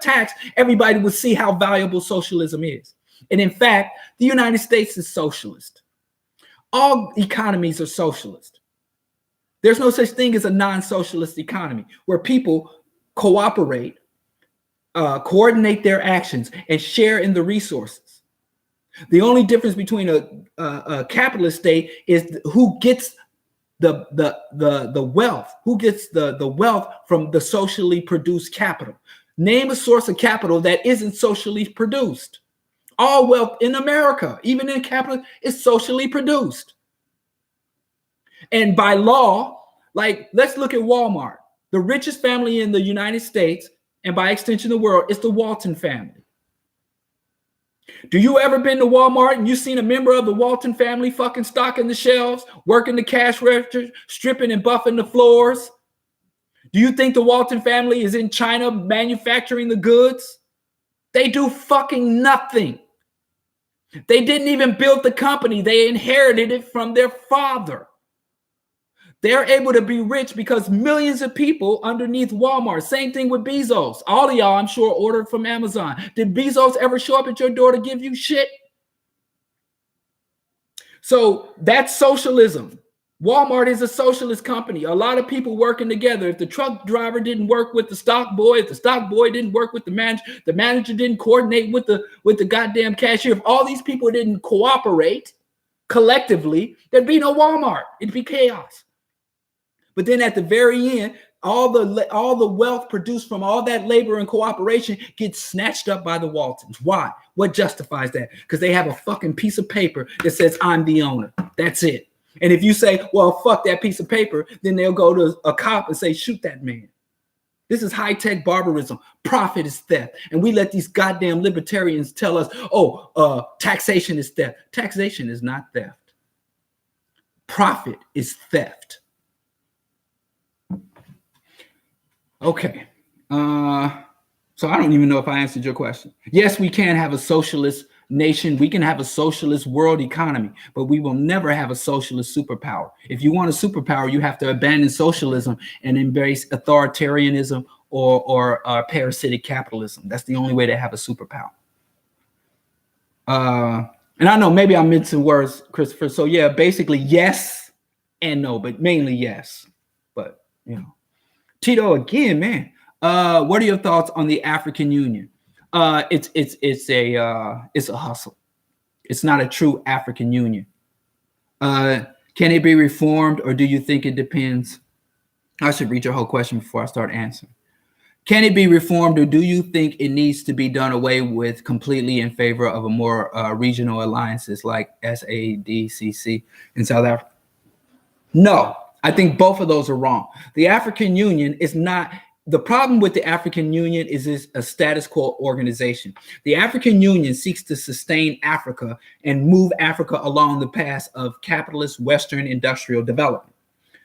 tax, everybody would see how valuable socialism is. And in fact, the United States is socialist. All economies are socialist. There's no such thing as a non-socialist economy where people cooperate, coordinate their actions, and share in the resources. The only difference between a capitalist state is who gets the wealth, who gets the wealth from the socially produced capital. Name a source of capital that isn't socially produced. All wealth in America, even in capital, is socially produced. And by law, like, let's look at Walmart. The richest family in the United States, and by extension the world, is the Walton family. Do you ever been to Walmart and you seen a member of the Walton family fucking stocking the shelves, working the cash register, stripping and buffing the floors? Do you think the Walton family is in China manufacturing the goods? They do fucking nothing. They didn't even build the company. They inherited it from their father. They're able to be rich because millions of people underneath Walmart. Same thing with Bezos. All of y'all, I'm sure, ordered from Amazon. Did Bezos ever show up at your door to give you shit? So that's socialism. Walmart is a socialist company. A lot of people working together. If the truck driver didn't work with the stock boy, if the stock boy didn't work with the manager didn't coordinate with the goddamn cashier, if all these people didn't cooperate collectively, there'd be no Walmart. It'd be chaos. But then at the very end, all the wealth produced from all that labor and cooperation gets snatched up by the Waltons. Why? What justifies that? Because they have a fucking piece of paper that says, I'm the owner. That's it. And if you say, well, fuck that piece of paper, then they'll go to a cop and say, shoot that man. This is high-tech barbarism. Profit is theft. And we let these goddamn libertarians tell us, taxation is theft. Taxation is not theft. Profit is theft. Okay. So I don't even know if I answered your question. Yes, we can have a socialist nation. We can have a socialist world economy, but we will never have a socialist superpower. If you want a superpower, you have to abandon socialism and embrace authoritarianism or parasitic capitalism. That's the only way to have a superpower. And I know maybe I'm mixing words, Christopher. So yeah, basically yes and no, but mainly yes. But you know. Tito, again, man. What are your thoughts on the African Union? It's a hustle. It's not a true African Union. Can it be reformed, or do you think it depends? I should read your whole question before I start answering. Can it be reformed, or do you think it needs to be done away with completely in favor of a more regional alliances like SADCC in South Africa? No. I think both of those are wrong. The African Union is not, the problem with the African Union is it's a status quo organization. The African Union seeks to sustain Africa and move Africa along the path of capitalist Western industrial development.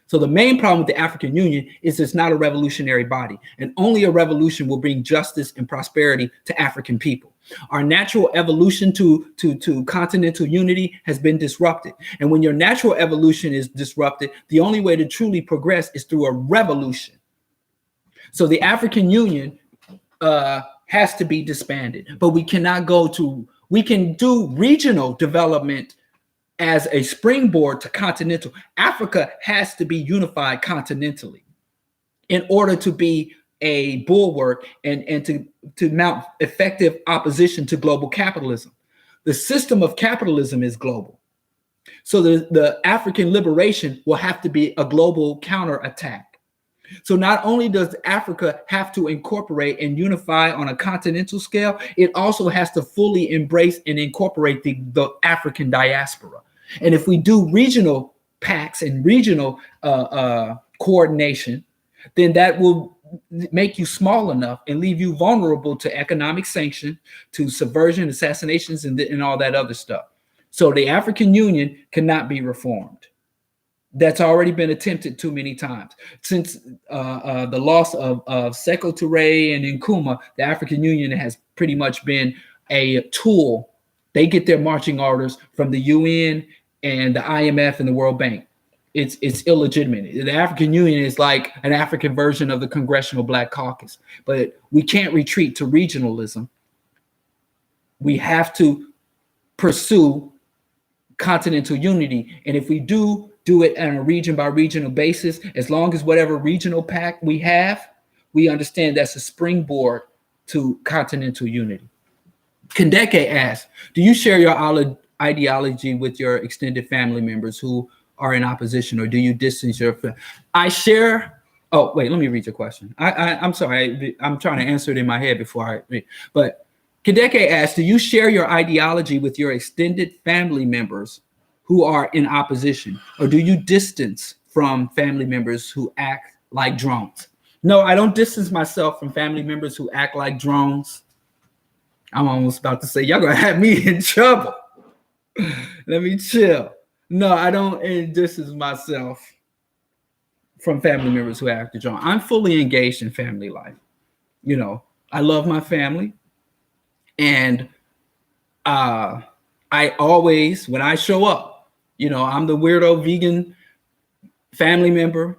So the main problem with the African Union is it's not a revolutionary body, and only a revolution will bring justice and prosperity to African people. Our natural evolution to continental unity has been disrupted. And when your natural evolution is disrupted, the only way to truly progress is through a revolution. So the African Union has to be disbanded, but we cannot we can do regional development as a springboard to continental. Africa has to be unified continentally in order to be a bulwark and to mount effective opposition to global capitalism. The system of capitalism is global. So the African liberation will have to be a global counterattack. So not only does Africa have to incorporate and unify on a continental scale, it also has to fully embrace and incorporate the African diaspora. And if we do regional pacts and regional coordination, then that will make you small enough and leave you vulnerable to economic sanction, to subversion, assassinations, and all that other stuff. So the African Union cannot be reformed. That's already been attempted too many times. Since the loss of Sekou Touré and Nkrumah, the African Union has pretty much been a tool. They get their marching orders from the UN and the IMF and the World Bank. it's illegitimate. The African Union is like an African version of the Congressional Black Caucus, but we can't retreat to regionalism. We have to pursue continental unity. And if we do it on a region by regional basis, as long as whatever regional pact we have, we understand that's a springboard to continental unity. Kandeke asks, do you share your ideology with your extended family members who are in opposition, or do you distance your? I share. Oh, wait, let me read your question. I'm sorry. I'm trying to answer it in my head before I read. But Kandeke asks, do you share your ideology with your extended family members who are in opposition, or do you distance from family members who act like drones? No, I don't distance myself from family members who act like drones. I'm almost about to say, y'all gonna have me in trouble. Let me chill. No, I don't distance myself from family members who act like drones. I'm fully engaged in family life. You know, I love my family. And I always, when I show up, you know, I'm the weirdo vegan family member.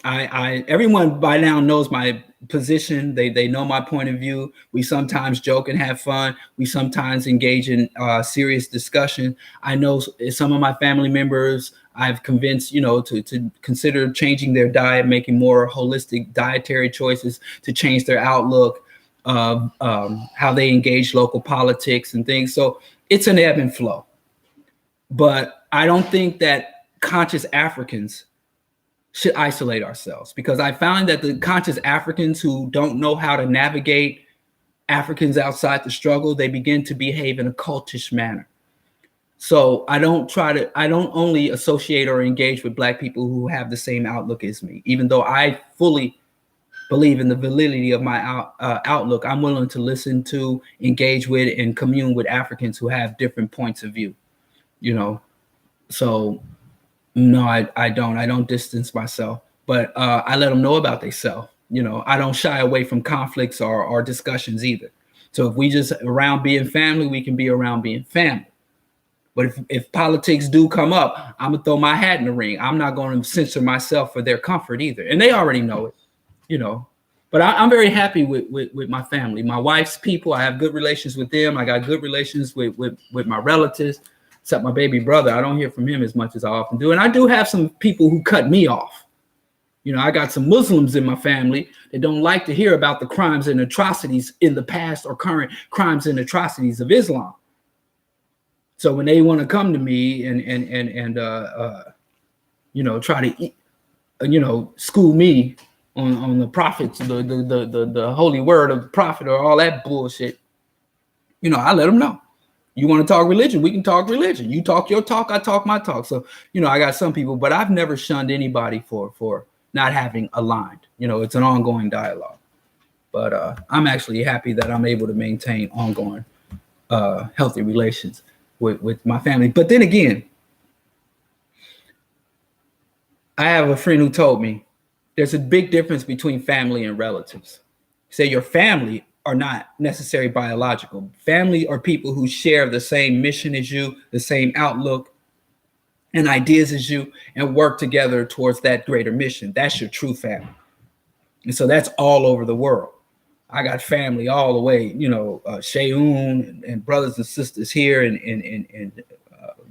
Everyone by now knows my position. They know my point of view. We sometimes joke and have fun. We sometimes engage in serious discussion. I know some of my family members I've convinced, you know, to consider changing their diet, making more holistic dietary choices, to change their outlook, how they engage local politics and things. So it's an ebb and flow. But I don't think that conscious Africans should isolate ourselves, because I found that the conscious Africans who don't know how to navigate Africans outside the struggle, they begin to behave in a cultish manner. So I don't only associate or engage with Black people who have the same outlook as me, even though I fully believe in the validity of my outlook. I'm willing to listen to, engage with, and commune with Africans who have different points of view, you know. So no, I don't distance myself, but I let them know about themselves. You know, I don't shy away from conflicts or discussions either. So if we just around being family, we can be around being family. But if politics do come up, I'm gonna throw my hat in the ring. I'm not going to censor myself for their comfort either. And they already know it, you know. But I'm very happy with my family. My wife's people, I have good relations with them. I got good relations with my relatives. Except my baby brother, I don't hear from him as much as I often do. And I do have some people who cut me off. You know, I got some Muslims in my family that don't like to hear about the crimes and atrocities in the past or current crimes and atrocities of Islam. So when they want to come to me and you know, try to you know, school me on the prophets, the holy word of the prophet or all that bullshit, you know, I let them know. You want to talk religion? We can talk religion. You talk your talk, I talk my talk. So, you know, I got some people, but I've never shunned anybody for not having aligned. You know, it's an ongoing dialogue. But I'm actually happy that I'm able to maintain ongoing healthy relations with my family. But then again, I have a friend who told me there's a big difference between family and relatives. Say your family are not necessarily biological. Family are people who share the same mission as you, the same outlook and ideas as you, and work together towards that greater mission. That's your true family. And so that's all over the world. I got family all the way, you know, Sheun and brothers and sisters here, and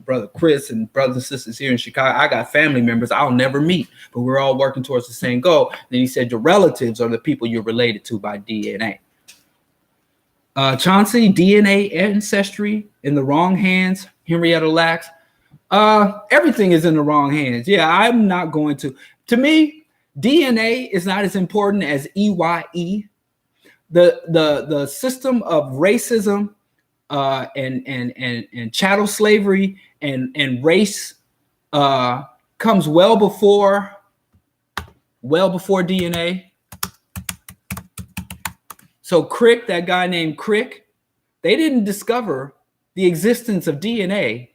brother Chris and brothers and sisters here in Chicago. I got family members I'll never meet, but we're all working towards the same goal. Then he said your relatives are the people you're related to by DNA. Chauncey, DNA ancestry in the wrong hands. Henrietta Lacks. Everything is in the wrong hands. Yeah, I'm not going to. To me, DNA is not as important as EYE. The system of racism and chattel slavery and race comes well before DNA. So Crick, that guy named Crick, they didn't discover the existence of DNA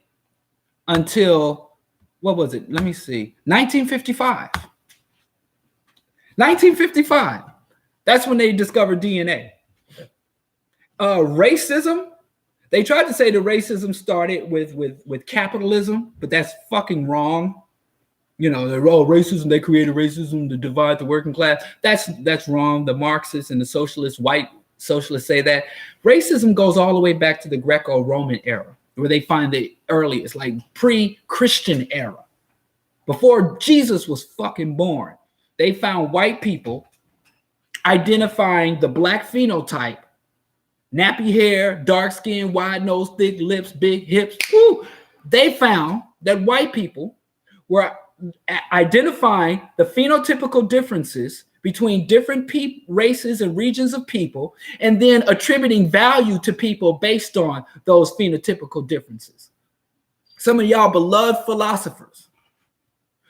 until, what was it? Let me see, 1955. 1955. That's when they discovered DNA. Racism, they tried to say the racism started with capitalism, but that's fucking wrong. they're all racism. They created racism to divide the working class. That's wrong. The Marxists and the socialists, white socialists, say that racism goes all the way back to the Greco-Roman era, where they find the earliest, like pre-Christian era, before Jesus was fucking born. They found white people identifying the black phenotype, nappy hair, dark skin, wide nose, thick lips, big hips. Woo! They found that white people were identifying the phenotypical differences between different races and regions of people, and then attributing value to people based on those phenotypical differences. Some of y'all beloved philosophers.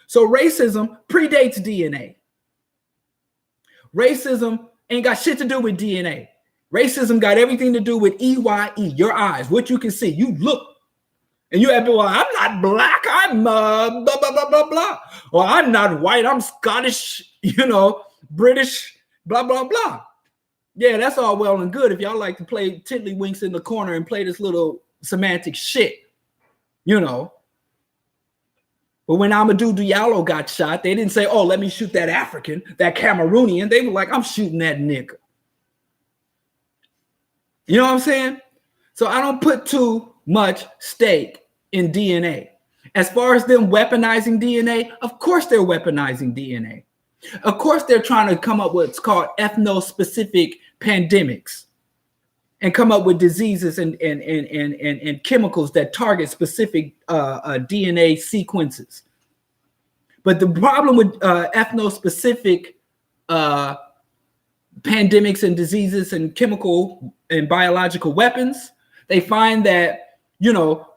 So racism predates DNA. Racism ain't got shit to do with DNA. Racism got everything to do with EYE, your eyes, what you can see. You look. And you have people like, I'm not black, I'm blah, blah, blah, blah, blah. Or I'm not white, I'm Scottish, British, blah, blah, blah. Yeah, that's all well and good if y'all like to play tiddlywinks in the corner and play this little semantic shit, But when Amadou Diallo got shot, they didn't say, oh, let me shoot that African, that Cameroonian. They were like, I'm shooting that nigga. You know what I'm saying? So I don't put too much stake in DNA. As far as them weaponizing DNA, of course they're weaponizing DNA. Of course they're trying to come up with what's called ethno-specific pandemics and come up with diseases and chemicals that target specific DNA sequences. But the problem with ethno-specific pandemics and diseases and chemical and biological weapons, they find that,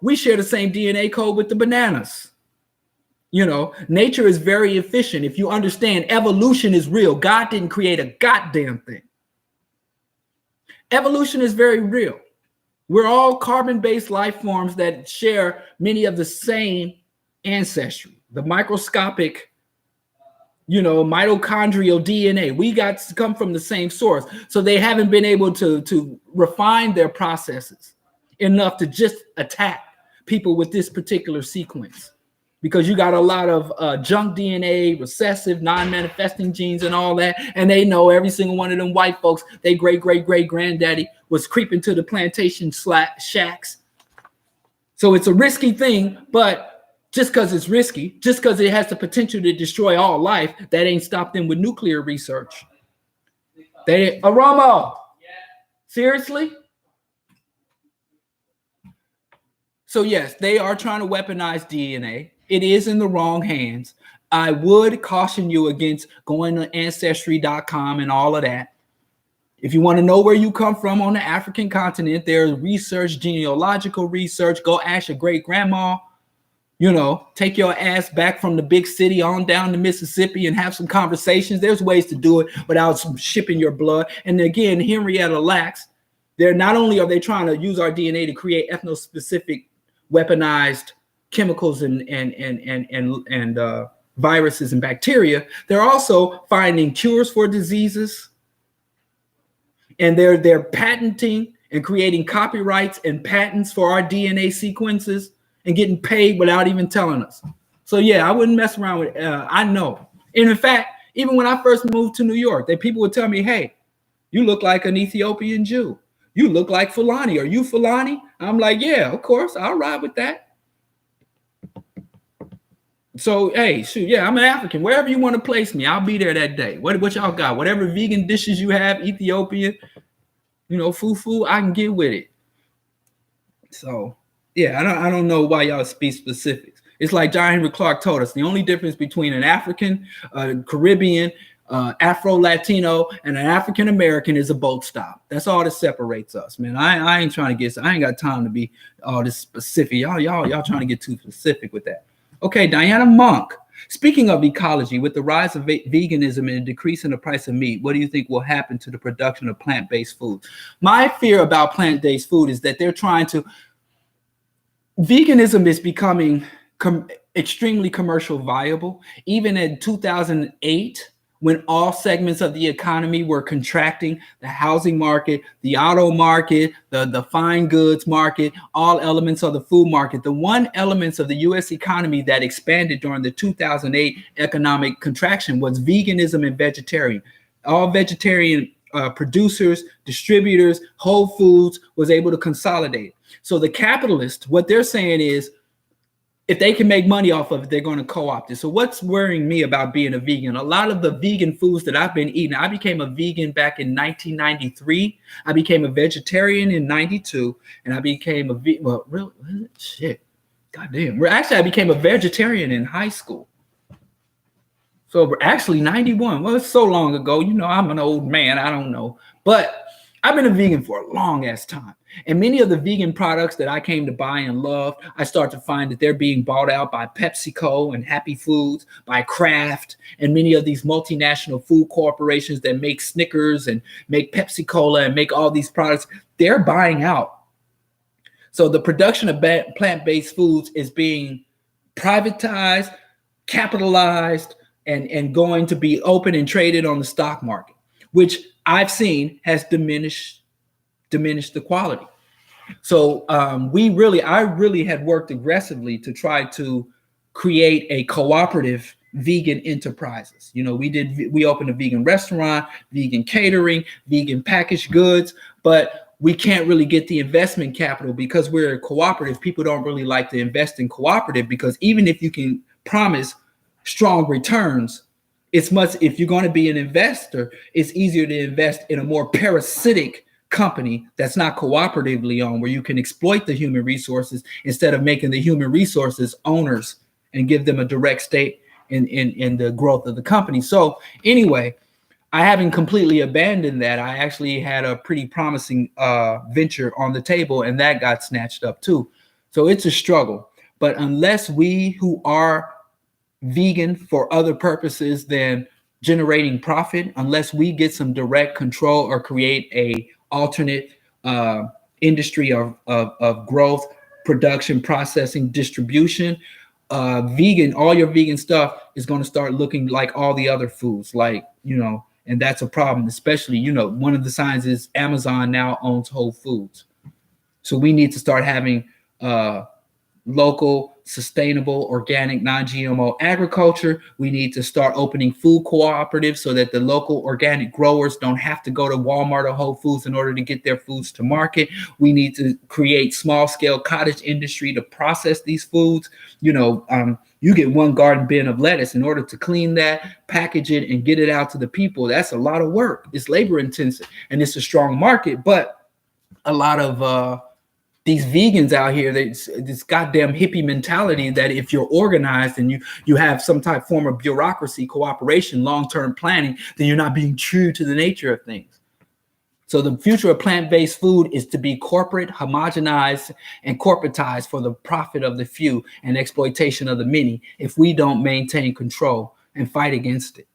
we share the same DNA code with the bananas. Nature is very efficient. If you understand, evolution is real. God didn't create a goddamn thing. Evolution is very real. We're all carbon-based life forms that share many of the same ancestry. The microscopic, mitochondrial DNA. We got to come from the same source. So they haven't been able to refine their processes enough to just attack people with this particular sequence, because you got a lot of junk DNA, recessive, non-manifesting genes and all that. And they know every single one of them white folks, they great-great-great-granddaddy was creeping to the plantation shacks. So it's a risky thing, but just because it's risky, just because it has the potential to destroy all life, that ain't stopped them with nuclear research. Aromo, seriously? So yes, they are trying to weaponize DNA. It is in the wrong hands. I would caution you against going to ancestry.com and all of that. If you want to know where you come from on the African continent, there's research, genealogical research. Go ask your great grandma. Take your ass back from the big city on down to Mississippi and have some conversations. There's ways to do it without shipping your blood. And again, Henrietta Lacks, not only are they trying to use our DNA to create ethno-specific weaponized chemicals and viruses and bacteria, they're also finding cures for diseases, and they're patenting and creating copyrights and patents for our DNA sequences and getting paid without even telling us. So yeah, I wouldn't mess around with I know. And in fact, even when I first moved to New York, people would tell me, hey, you look like an Ethiopian Jew. You look like Fulani. Are you Fulani? I'm like, yeah, of course. I'll ride with that. So, hey, shoot, yeah, I'm an African. Wherever you want to place me, I'll be there that day. What y'all got? Whatever vegan dishes you have, Ethiopian, fufu, I can get with it. So, yeah, I don't know why y'all speak specifics. It's like John Henry Clark told us, the only difference between an African, Caribbean, Afro-Latino, and an African-American is a boat stop. That's all that separates us, man. I ain't trying to I ain't got time to be all this specific. Y'all trying to get too specific with that. Okay, Diana Monk. Speaking of ecology, with the rise of veganism and a decrease in the price of meat, what do you think will happen to the production of plant-based food? My fear about plant-based food is that they're trying to, veganism is becoming extremely commercial viable. Even in 2008, when all segments of the economy were contracting, the housing market, the auto market, the fine goods market, all elements of the food market. The one elements of the U.S. economy that expanded during the 2008 economic contraction was veganism and vegetarian. All vegetarian producers, distributors, Whole Foods was able to consolidate. So the capitalists, what they're saying is, if they can make money off of it, they're going to co-opt it. So what's worrying me about being a vegan? A lot of the vegan foods that I've been eating, I became a vegan back in 1993. I became a vegetarian in 92. And I became a vegan. Well, really? Shit. Goddamn. Actually, I became a vegetarian in high school. So actually 91. Well, it's so long ago. You know, I'm an old man. I don't know. But I've been a vegan for a long ass time. And many of the vegan products that I came to buy and love, I start to find that they're being bought out by PepsiCo and Happy Foods, by Kraft, and many of these multinational food corporations that make Snickers and make Pepsi Cola and make all these products. They're buying out. So the production of plant-based foods is being privatized, capitalized, and going to be open and traded on the stock market, which I've seen has diminished the quality. So I really had worked aggressively to try to create a cooperative vegan enterprises. You know, we opened a vegan restaurant, vegan catering, vegan packaged goods, but we can't really get the investment capital because we're a cooperative. People don't really like to invest in cooperative because even if you can promise strong returns, if you're going to be an investor, it's easier to invest in a more parasitic company that's not cooperatively owned, where you can exploit the human resources instead of making the human resources owners and give them a direct stake in the growth of the company. So anyway, I haven't completely abandoned that. I actually had a pretty promising venture on the table, and that got snatched up too. So it's a struggle. But unless we who are vegan for other purposes than generating profit, unless we get some direct control or create a alternate industry of growth, production, processing, distribution, all your vegan stuff is going to start looking like all the other foods, like, you know, and that's a problem, especially, you know, one of the signs is Amazon now owns Whole Foods. So we need to start having local, sustainable, organic, non-GMO agriculture. We need to start opening food cooperatives so that the local organic growers don't have to go to Walmart or Whole Foods in order to get their foods to market. We need to create small-scale cottage industry to process these foods. You know, you get one garden bin of lettuce. In order to clean that, package it, and get it out to the people, that's a lot of work. It's labor intensive, and it's a strong market, but a lot of these vegans out here, this goddamn hippie mentality that if you're organized and you have some type form of bureaucracy, cooperation, long-term planning, then you're not being true to the nature of things. So the future of plant-based food is to be corporate, homogenized, and corporatized for the profit of the few and exploitation of the many if we don't maintain control and fight against it.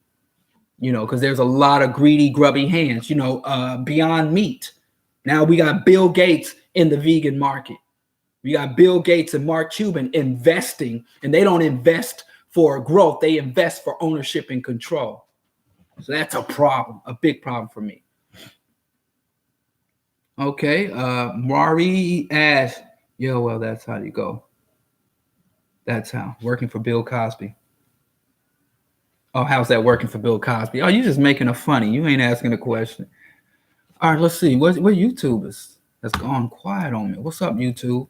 You know, because there's a lot of greedy, grubby hands, you know, Beyond Meat. Now we got Bill Gates in the vegan market. We got Bill Gates and Mark Cuban investing, and they don't invest for growth. They invest for ownership and control. So that's a problem, a big problem for me. Okay, Mari asked, yo, well, that's how you go. That's how, working for Bill Cosby. Oh, how's that working for Bill Cosby? Oh, you just making a funny. You ain't asking a question. All right, let's see. What YouTubers has gone quiet on me? What's up, YouTube?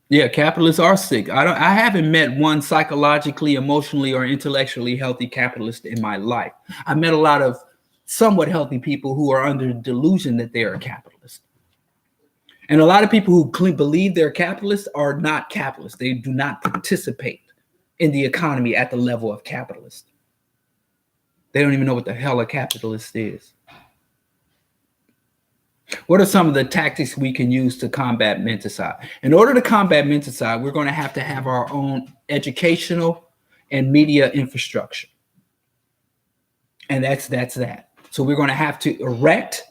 Yeah, capitalists are sick. I haven't met one psychologically, emotionally, or intellectually healthy capitalist in my life. I've met a lot of somewhat healthy people who are under delusion that they are a capitalist. And a lot of people who believe they're capitalists are not capitalists. They do not participate in the economy at the level of capitalists. They don't even know what the hell a capitalist is. What are some of the tactics we can use to combat menticide? In order to combat menticide, we're going to have our own educational and media infrastructure. And that's that. So we're going to have to erect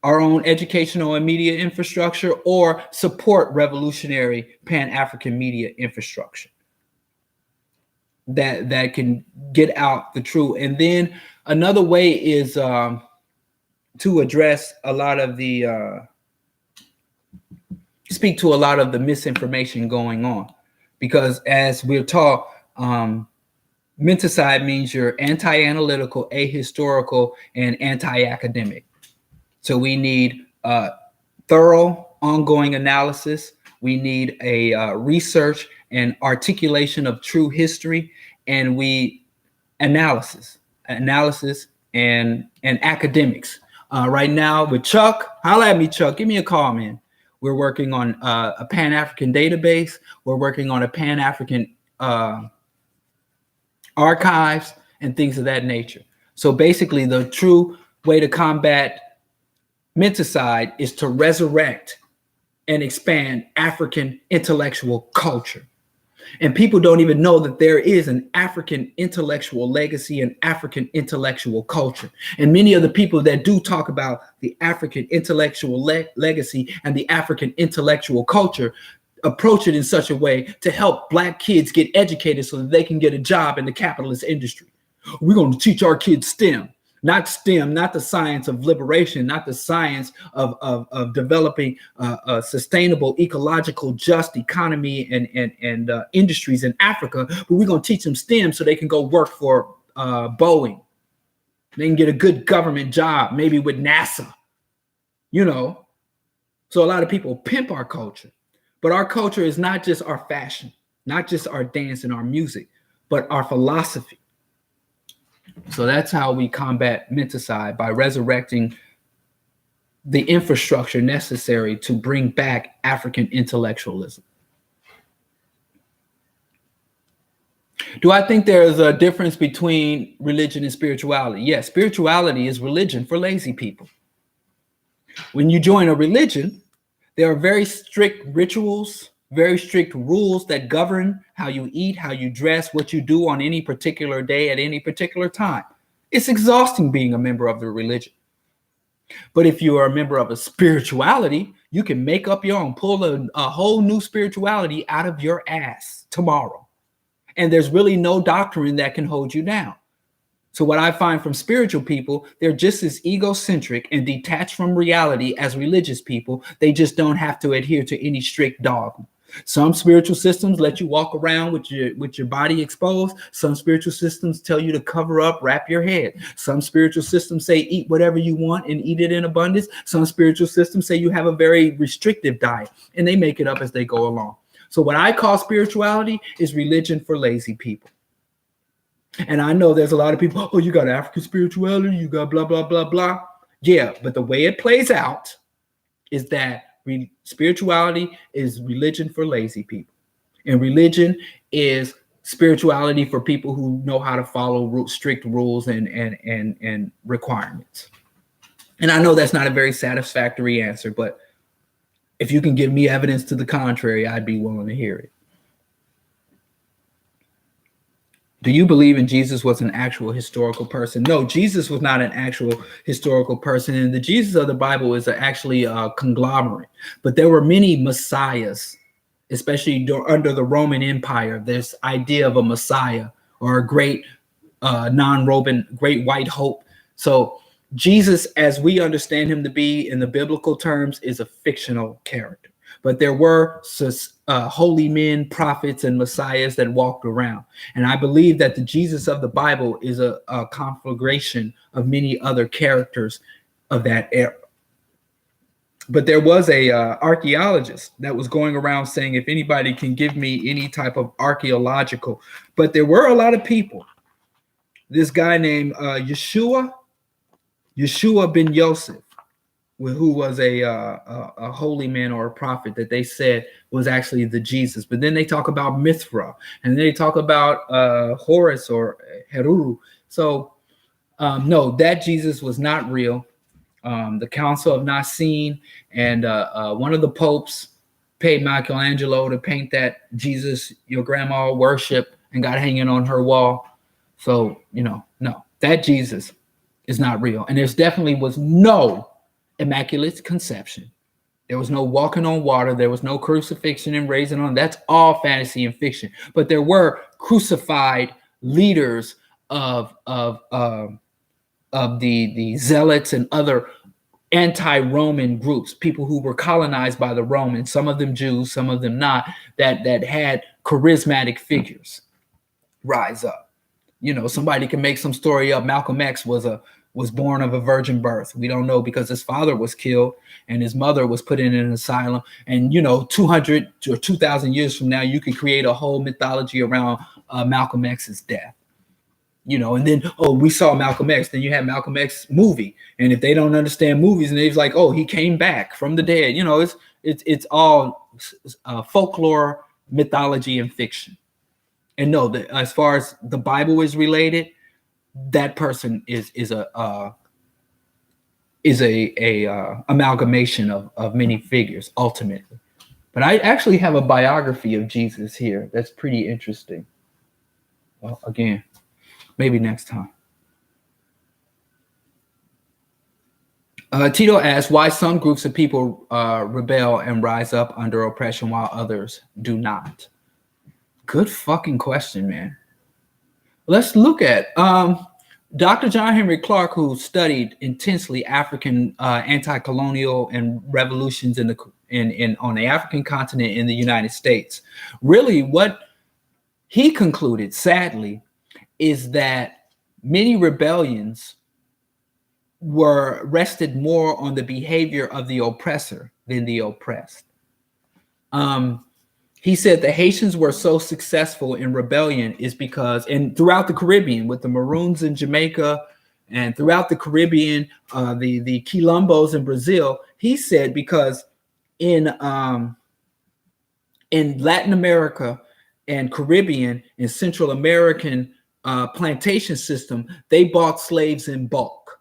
our own educational and media infrastructure or support revolutionary Pan-African media infrastructure. that can get out the truth. And then another way is to address a lot of the speak to a lot of the misinformation going on, because as we're taught, menticide means you're anti-analytical, ahistorical, and anti-academic. So we need thorough, ongoing analysis. We need a research and articulation of true history, and analysis and academics. Right now with Chuck, holla at me, Chuck. Give me a call, man. We're working on a Pan-African database. We're working on a Pan-African archives and things of that nature. So basically, the true way to combat menticide is to resurrect and expand African intellectual culture. And people don't even know that there is an African intellectual legacy and African intellectual culture. And many of the people that do talk about the African intellectual legacy and the African intellectual culture approach it in such a way to help Black kids get educated so that they can get a job in the capitalist industry. We're going to teach our kids STEM. Not STEM, not the science of liberation, not the science of developing a sustainable, ecological, just economy and industries in Africa, but we're going to teach them STEM so they can go work for Boeing. They can get a good government job, maybe with NASA, you know. So a lot of people pimp our culture, but our culture is not just our fashion, not just our dance and our music, but our philosophy. So that's how we combat menticide, by resurrecting the infrastructure necessary to bring back African intellectualism. Do I think there is a difference between religion and spirituality? Yes, spirituality is religion for lazy people. When you join a religion, there are very strict rituals, very strict rules that govern how you eat, how you dress, what you do on any particular day at any particular time. It's exhausting being a member of the religion. But if you are a member of a spirituality, you can make up your own, pull a whole new spirituality out of your ass tomorrow. And there's really no doctrine that can hold you down. So what I find from spiritual people, they're just as egocentric and detached from reality as religious people. They just don't have to adhere to any strict dogma. Some spiritual systems let you walk around with your body exposed. Some spiritual systems tell you to cover up, wrap your head. Some spiritual systems say eat whatever you want and eat it in abundance. Some spiritual systems say you have a very restrictive diet, and they make it up as they go along. So what I call spirituality is religion for lazy people. And I know there's a lot of people, oh, you got African spirituality, you got blah, blah, blah, blah. Yeah, but the way it plays out is that spirituality is religion for lazy people. And religion is spirituality for people who know how to follow strict rules and requirements. And I know that's not a very satisfactory answer, but if you can give me evidence to the contrary, I'd be willing to hear it. Do you believe in Jesus was an actual historical person? No, Jesus was not an actual historical person. And the Jesus of the Bible is actually a conglomerate. But there were many messiahs, especially under the Roman Empire. This idea of a messiah or a great non-Roman, great white hope. So Jesus, as we understand him to be in the biblical terms, is a fictional character. But there were holy men, prophets, and messiahs that walked around. And I believe that the Jesus of the Bible is a conflagration of many other characters of that era. But there was a archaeologist that was going around saying, if anybody can give me any type of archaeological, but there were a lot of people. This guy named Yeshua ben Yosef, who was a holy man or a prophet that they said was actually the Jesus. But then they talk about Mithra, and then they talk about Horus or Heru. So no, that Jesus was not real. The Council of Nicene and one of the popes paid Michelangelo to paint that Jesus your grandma worshiped and got hanging on her wall. So, no, that Jesus is not real. And there's definitely was no Immaculate Conception. There was no walking on water. There was no crucifixion and raising on. That's all fantasy and fiction. But there were crucified leaders of the zealots and other anti-Roman groups, people who were colonized by the Romans, some of them Jews, some of them not, that had charismatic figures rise up. You know, somebody can make some story up. Malcolm X was born of a virgin birth. We don't know because his father was killed and his mother was put in an asylum. And, you know, 200 or 2,000 years from now, you could create a whole mythology around Malcolm X's death. You know, and then, oh, we saw Malcolm X. Then you have Malcolm X movie. And if they don't understand movies, and they're like, oh, he came back from the dead. You know, it's all folklore, mythology, and fiction. And no, as far as the Bible is related, that person is a amalgamation of many figures ultimately. But I actually have a biography of Jesus here that's pretty interesting. Well, again, maybe next time. Tito asks why some groups of people rebel and rise up under oppression while others do not. Good fucking question, man. Let's look at Dr. John Henry Clarke, who studied intensely African anti-colonial and revolutions on the African continent in the United States. Really, what he concluded, sadly, is that many rebellions rested more on the behavior of the oppressor than the oppressed. He said the Haitians were so successful in rebellion is because, and throughout the Caribbean with the Maroons in Jamaica and throughout the Caribbean, the Quilombos in Brazil, he said because in Latin America and Caribbean and Central American plantation system, they bought slaves in bulk.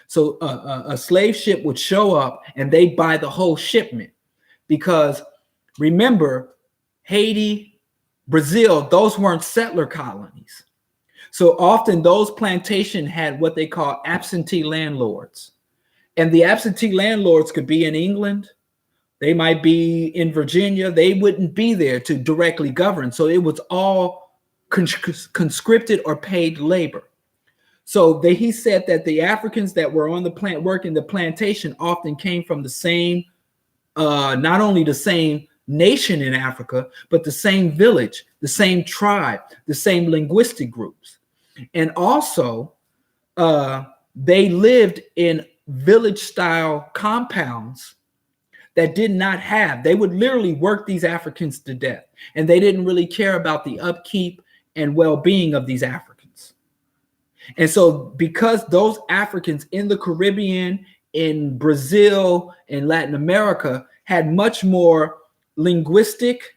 So a slave ship would show up and they buy the whole shipment because remember, Haiti, Brazil, those weren't settler colonies. So often those plantations had what they call absentee landlords. And the absentee landlords could be in England. They might be in Virginia. They wouldn't be there to directly govern. So it was all conscripted or paid labor. So he said that the Africans that were on the plant working the plantation often came from the same, not only the same nation in Africa, but the same village, the same tribe, the same linguistic groups. And also they lived in village style compounds that did not have, they would literally work these Africans to death. And they didn't really care about the upkeep and well-being of these Africans. And so because those Africans in the Caribbean, in Brazil, in Latin America had much more linguistic,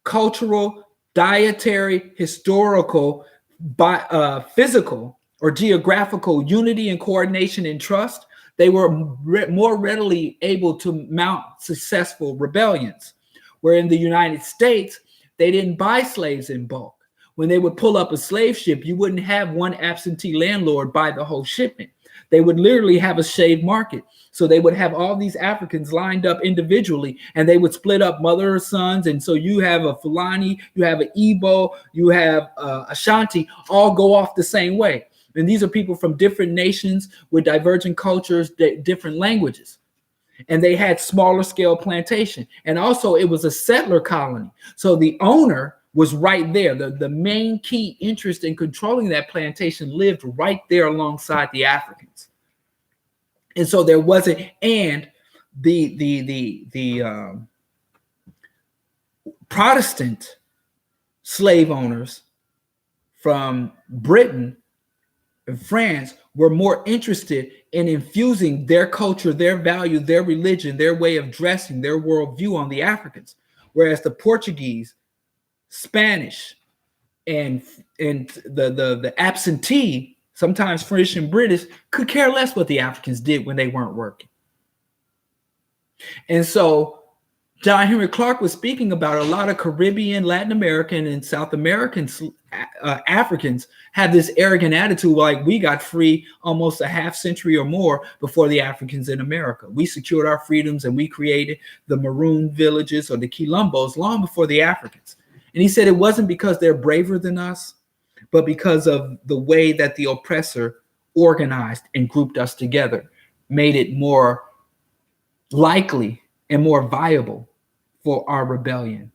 cultural, dietary, historical, physical, or geographical unity and coordination and trust, they were more readily able to mount successful rebellions. Where in the United States, they didn't buy slaves in bulk. When they would pull up a slave ship, you wouldn't have one absentee landlord buy the whole shipment. They would literally have a slave market. So they would have all these Africans lined up individually, and they would split up mother or sons. And so you have a Fulani, you have an Igbo, you have Ashanti, all go off the same way. And these are people from different nations with divergent cultures, different languages. And they had smaller scale plantation. And also it was a settler colony. So the owner was right there. The main key interest in controlling that plantation lived right there alongside the Africans. And so there wasn't, and the Protestant slave owners from Britain and France were more interested in infusing their culture, their value, their religion, their way of dressing, their worldview on the Africans. Whereas the Portuguese, Spanish, and the absentee, sometimes French and British, could care less what the Africans did when they weren't working. And so John Henry Clarke was speaking about a lot of Caribbean, Latin American, and South American Africans have this arrogant attitude like we got free almost a half century or more before the Africans in America. We secured our freedoms and we created the Maroon villages or the Quilombos long before the Africans. And he said it wasn't because they're braver than us, but because of the way that the oppressor organized and grouped us together, made it more likely and more viable for our rebellion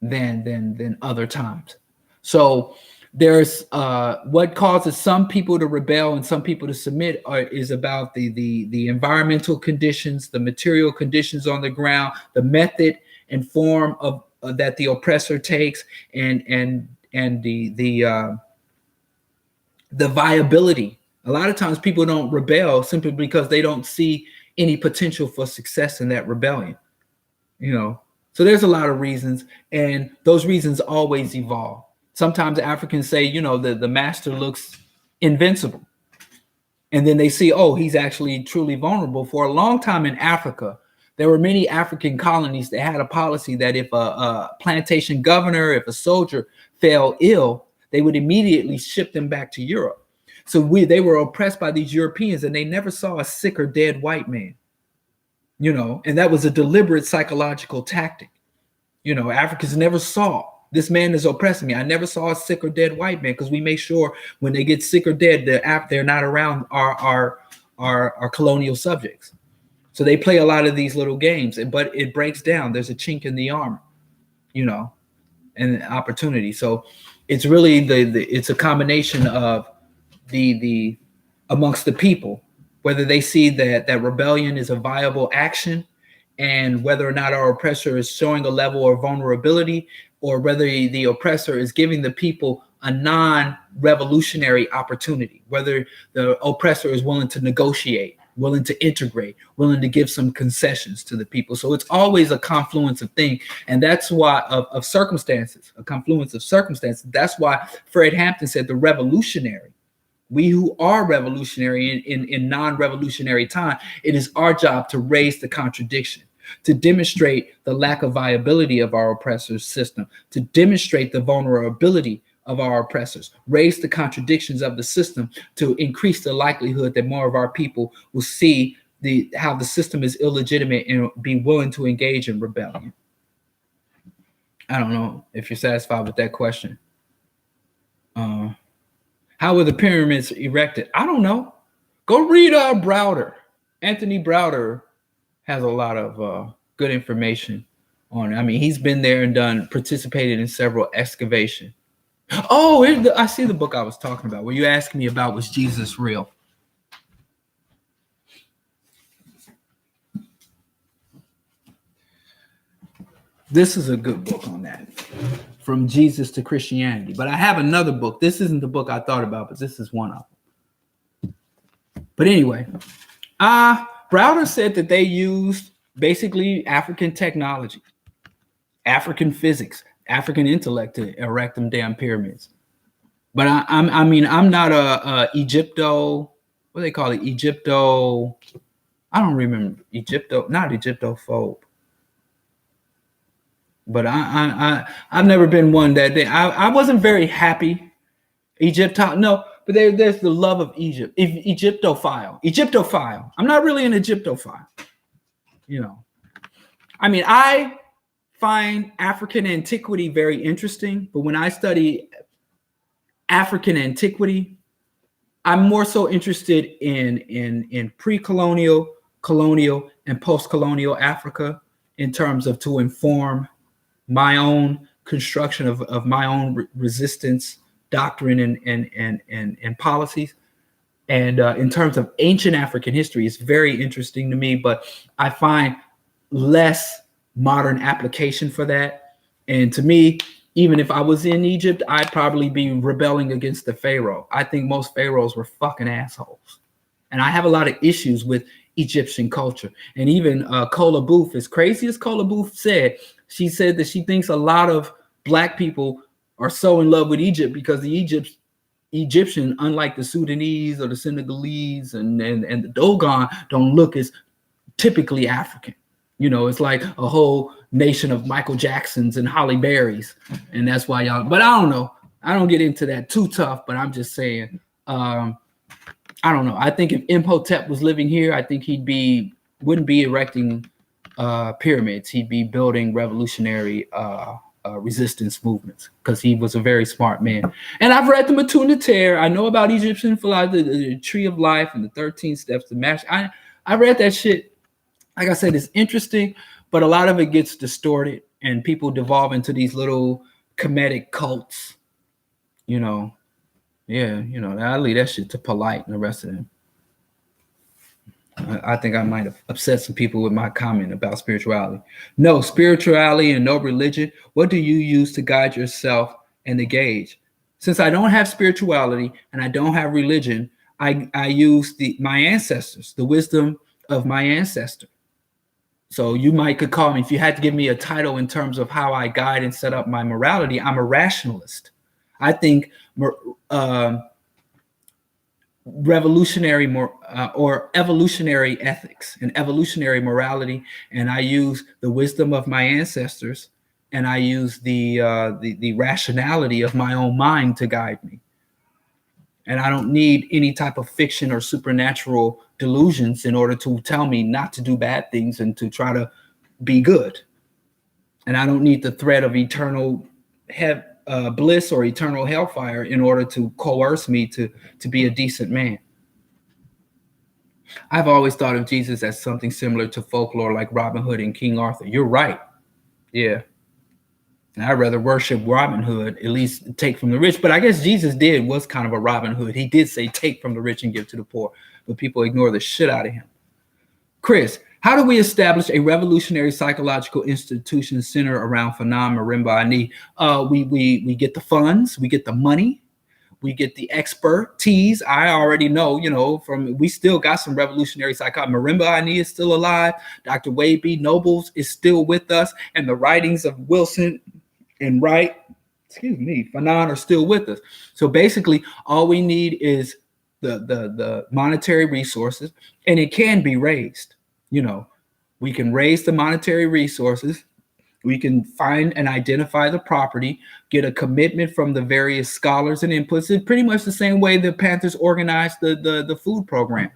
than other times. So there's what causes some people to rebel and some people to submit is about the environmental conditions, the material conditions on the ground, the method and form of that the oppressor takes, and the viability. A lot of times people don't rebel simply because they don't see any potential for success in that rebellion. So there's a lot of reasons, and those reasons always evolve. Sometimes Africans say, the master looks invincible. And then they see, oh, he's actually truly vulnerable. For a long time in Africa, there were many African colonies that had a policy that if a plantation governor, if a soldier fell ill, they would immediately ship them back to Europe. So they were oppressed by these Europeans, and they never saw a sick or dead white man. And that was a deliberate psychological tactic. Africans never saw, this man is oppressing me. I never saw a sick or dead white man, because we make sure when they get sick or dead, they're not around our colonial subjects. So they play a lot of these little games, but it breaks down. There's a chink in the armor, and opportunity. So it's really it's a combination of the amongst the people, whether they see that rebellion is a viable action, and whether or not our oppressor is showing a level of vulnerability, or whether the oppressor is giving the people a non-revolutionary opportunity, whether the oppressor is willing to negotiate, willing to integrate, willing to give some concessions to the people. So it's always a confluence of things. And that's why of circumstances, a confluence of circumstances. That's why Fred Hampton said the revolutionary, we who are revolutionary in non-revolutionary time, it is our job to raise the contradiction, to demonstrate the lack of viability of our oppressor's system, to demonstrate the vulnerability of our oppressors, raise the contradictions of the system, to increase the likelihood that more of our people will see how the system is illegitimate and be willing to engage in rebellion. I don't know if you're satisfied with that question. How were the pyramids erected? I don't know. Go read Browder. Anthony Browder has a lot of good information on it. I mean, he's been there and participated in several excavations. Oh, I see the book I was talking about. Where you asked me about, was Jesus real? This is a good book on that, From Jesus to Christianity. But I have another book. This isn't the book I thought about, but this is one of them. But anyway, Browder said that they used basically African technology, African physics, African intellect to erect them damn pyramids. But I'm not a Egypto, what do they call it? I don't remember. Not Egyptophobe. But I've never been one that I wasn't very happy. No, but there's the love of Egypt. Egyptophile. I'm not really an Egyptophile. I mean, I find African antiquity very interesting, but when I study African antiquity, I'm more so interested in pre-colonial, colonial, and post-colonial Africa in terms of to inform my own construction of my own resistance doctrine and policies. And in terms of ancient African history, it's very interesting to me, but I find less modern application for that. And to me, even if I was in Egypt, I'd probably be rebelling against the Pharaoh. I think most pharaohs were fucking assholes. And I have a lot of issues with Egyptian culture. And even Kola Booth, as crazy as Kola Booth said, she said that she thinks a lot of Black people are so in love with Egypt because the Egyptian, unlike the Sudanese or the Senegalese and the Dogon, don't look as typically African. It's like a whole nation of Michael Jacksons and Halle Berrys. And that's why y'all, but I don't know. I don't get into that too tough, but I'm just saying, I don't know. I think if Imhotep was living here, I think wouldn't be erecting pyramids. He'd be building revolutionary resistance movements, because he was a very smart man. And I've read the Matuna Tear. I know about Egyptian philosophy, the Tree of Life, and the 13 Steps to Mastery. I read that shit. Like I said, it's interesting, but a lot of it gets distorted, and people devolve into these little comedic cults. You know, yeah, you know, I leave that shit to Polite and the rest of them. I think I might have upset some people with my comment about spirituality. No spirituality and no religion. What do you use to guide yourself and the gauge? Since I don't have spirituality and I don't have religion, I use my ancestors, the wisdom of my ancestor. So you could call me, if you had to give me a title in terms of how I guide and set up my morality, I'm a rationalist. I think revolutionary or evolutionary ethics and evolutionary morality, and I use the wisdom of my ancestors, and I use the rationality of my own mind to guide me. And I don't need any type of fiction or supernatural delusions in order to tell me not to do bad things and to try to be good. And I don't need the threat of eternal bliss or eternal hellfire in order to coerce me to be a decent man. I've always thought of Jesus as something similar to folklore like Robin Hood and King Arthur. You're right. Yeah. And I'd rather worship Robin Hood, at least take from the rich. But I guess Jesus was kind of a Robin Hood. He did say, take from the rich and give to the poor. But people ignore the shit out of him. Chris, how do we establish a revolutionary psychological institution centered around Fanon Marimba Ani? We get the funds, we get the money, we get the expertise. I already know, we still got some revolutionary psychology. Marimba Ani is still alive. Dr. Wade B. Nobles is still with us. And the writings of Wilson and Wright, Fanon are still with us. So basically, all we need is the monetary resources, and it can be raised. We can raise the monetary resources. We can find and identify the property, get a commitment from the various scholars and inputs. It's pretty much the same way the Panthers organized the food program.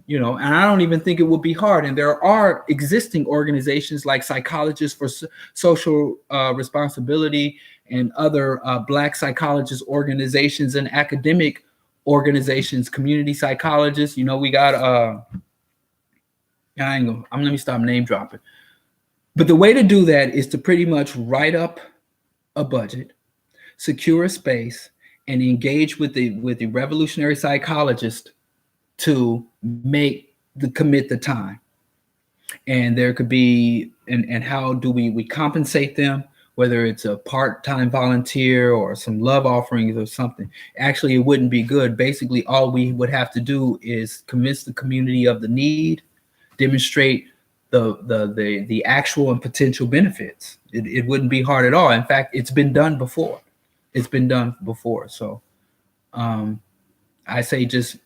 And I don't even think it would be hard. And there are existing organizations like Psychologists for Social Responsibility and other Black psychologist organizations and academic organizations, community psychologists. We got let me stop name dropping. But the way to do that is to pretty much write up a budget, secure a space, and engage with the revolutionary psychologist to commit the time. And there could be, and how do we compensate them, whether it's a part-time volunteer or some love offerings or something. Actually, it wouldn't be good. Basically, all we would have to do is convince the community of the need, demonstrate the actual and potential benefits. It wouldn't be hard at all. In fact, it's been done before. So I say just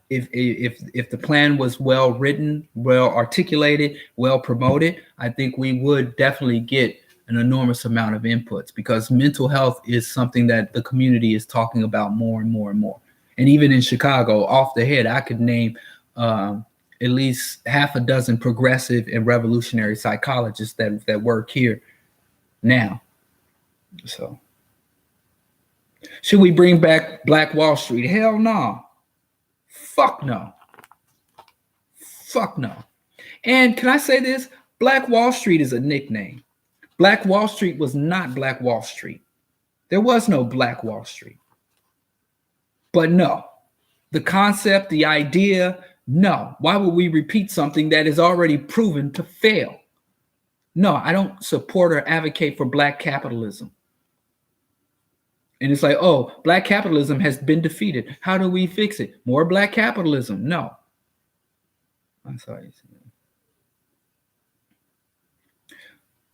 if the plan was well written, well articulated, well promoted, I think we would definitely get an enormous amount of inputs, because mental health is something that the community is talking about more and more and more. And even in Chicago, off the head, I could name at least half a dozen progressive and revolutionary psychologists that work here now. So, should we bring back Black Wall Street? Hell no. Fuck no. Fuck no. And can I say this? Black Wall Street is a nickname. Black Wall Street was not Black Wall Street. There was no Black Wall Street. But no, the concept, the idea, no. Why would we repeat something that is already proven to fail? No, I don't support or advocate for Black capitalism. And it's like, oh, Black capitalism has been defeated. How do we fix it? More Black capitalism? No. I'm sorry.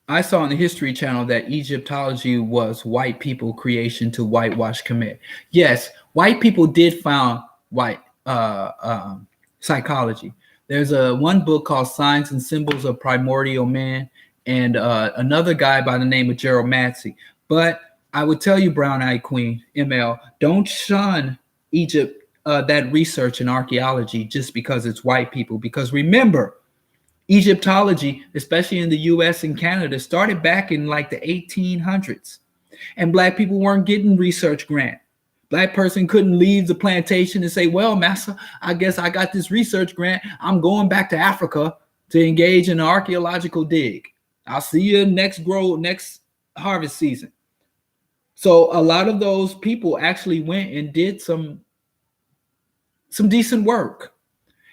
I saw on the History Channel that Egyptology was white people creation to whitewash Kemet. Yes, white people did found white psychology. There's one book called Signs and Symbols of Primordial Man, and another guy by the name of Gerald Massey. But I would tell you, Brown Eyed Queen, ML, don't shun Egypt, that research in archaeology just because it's white people. Because remember, Egyptology, especially in the US and Canada, started back in like the 1800s. And Black people weren't getting research grant. Black person couldn't leave the plantation and say, well, massa, I guess I got this research grant. I'm going back to Africa to engage in an archaeological dig. I'll see you next harvest season. So a lot of those people actually went and did some decent work.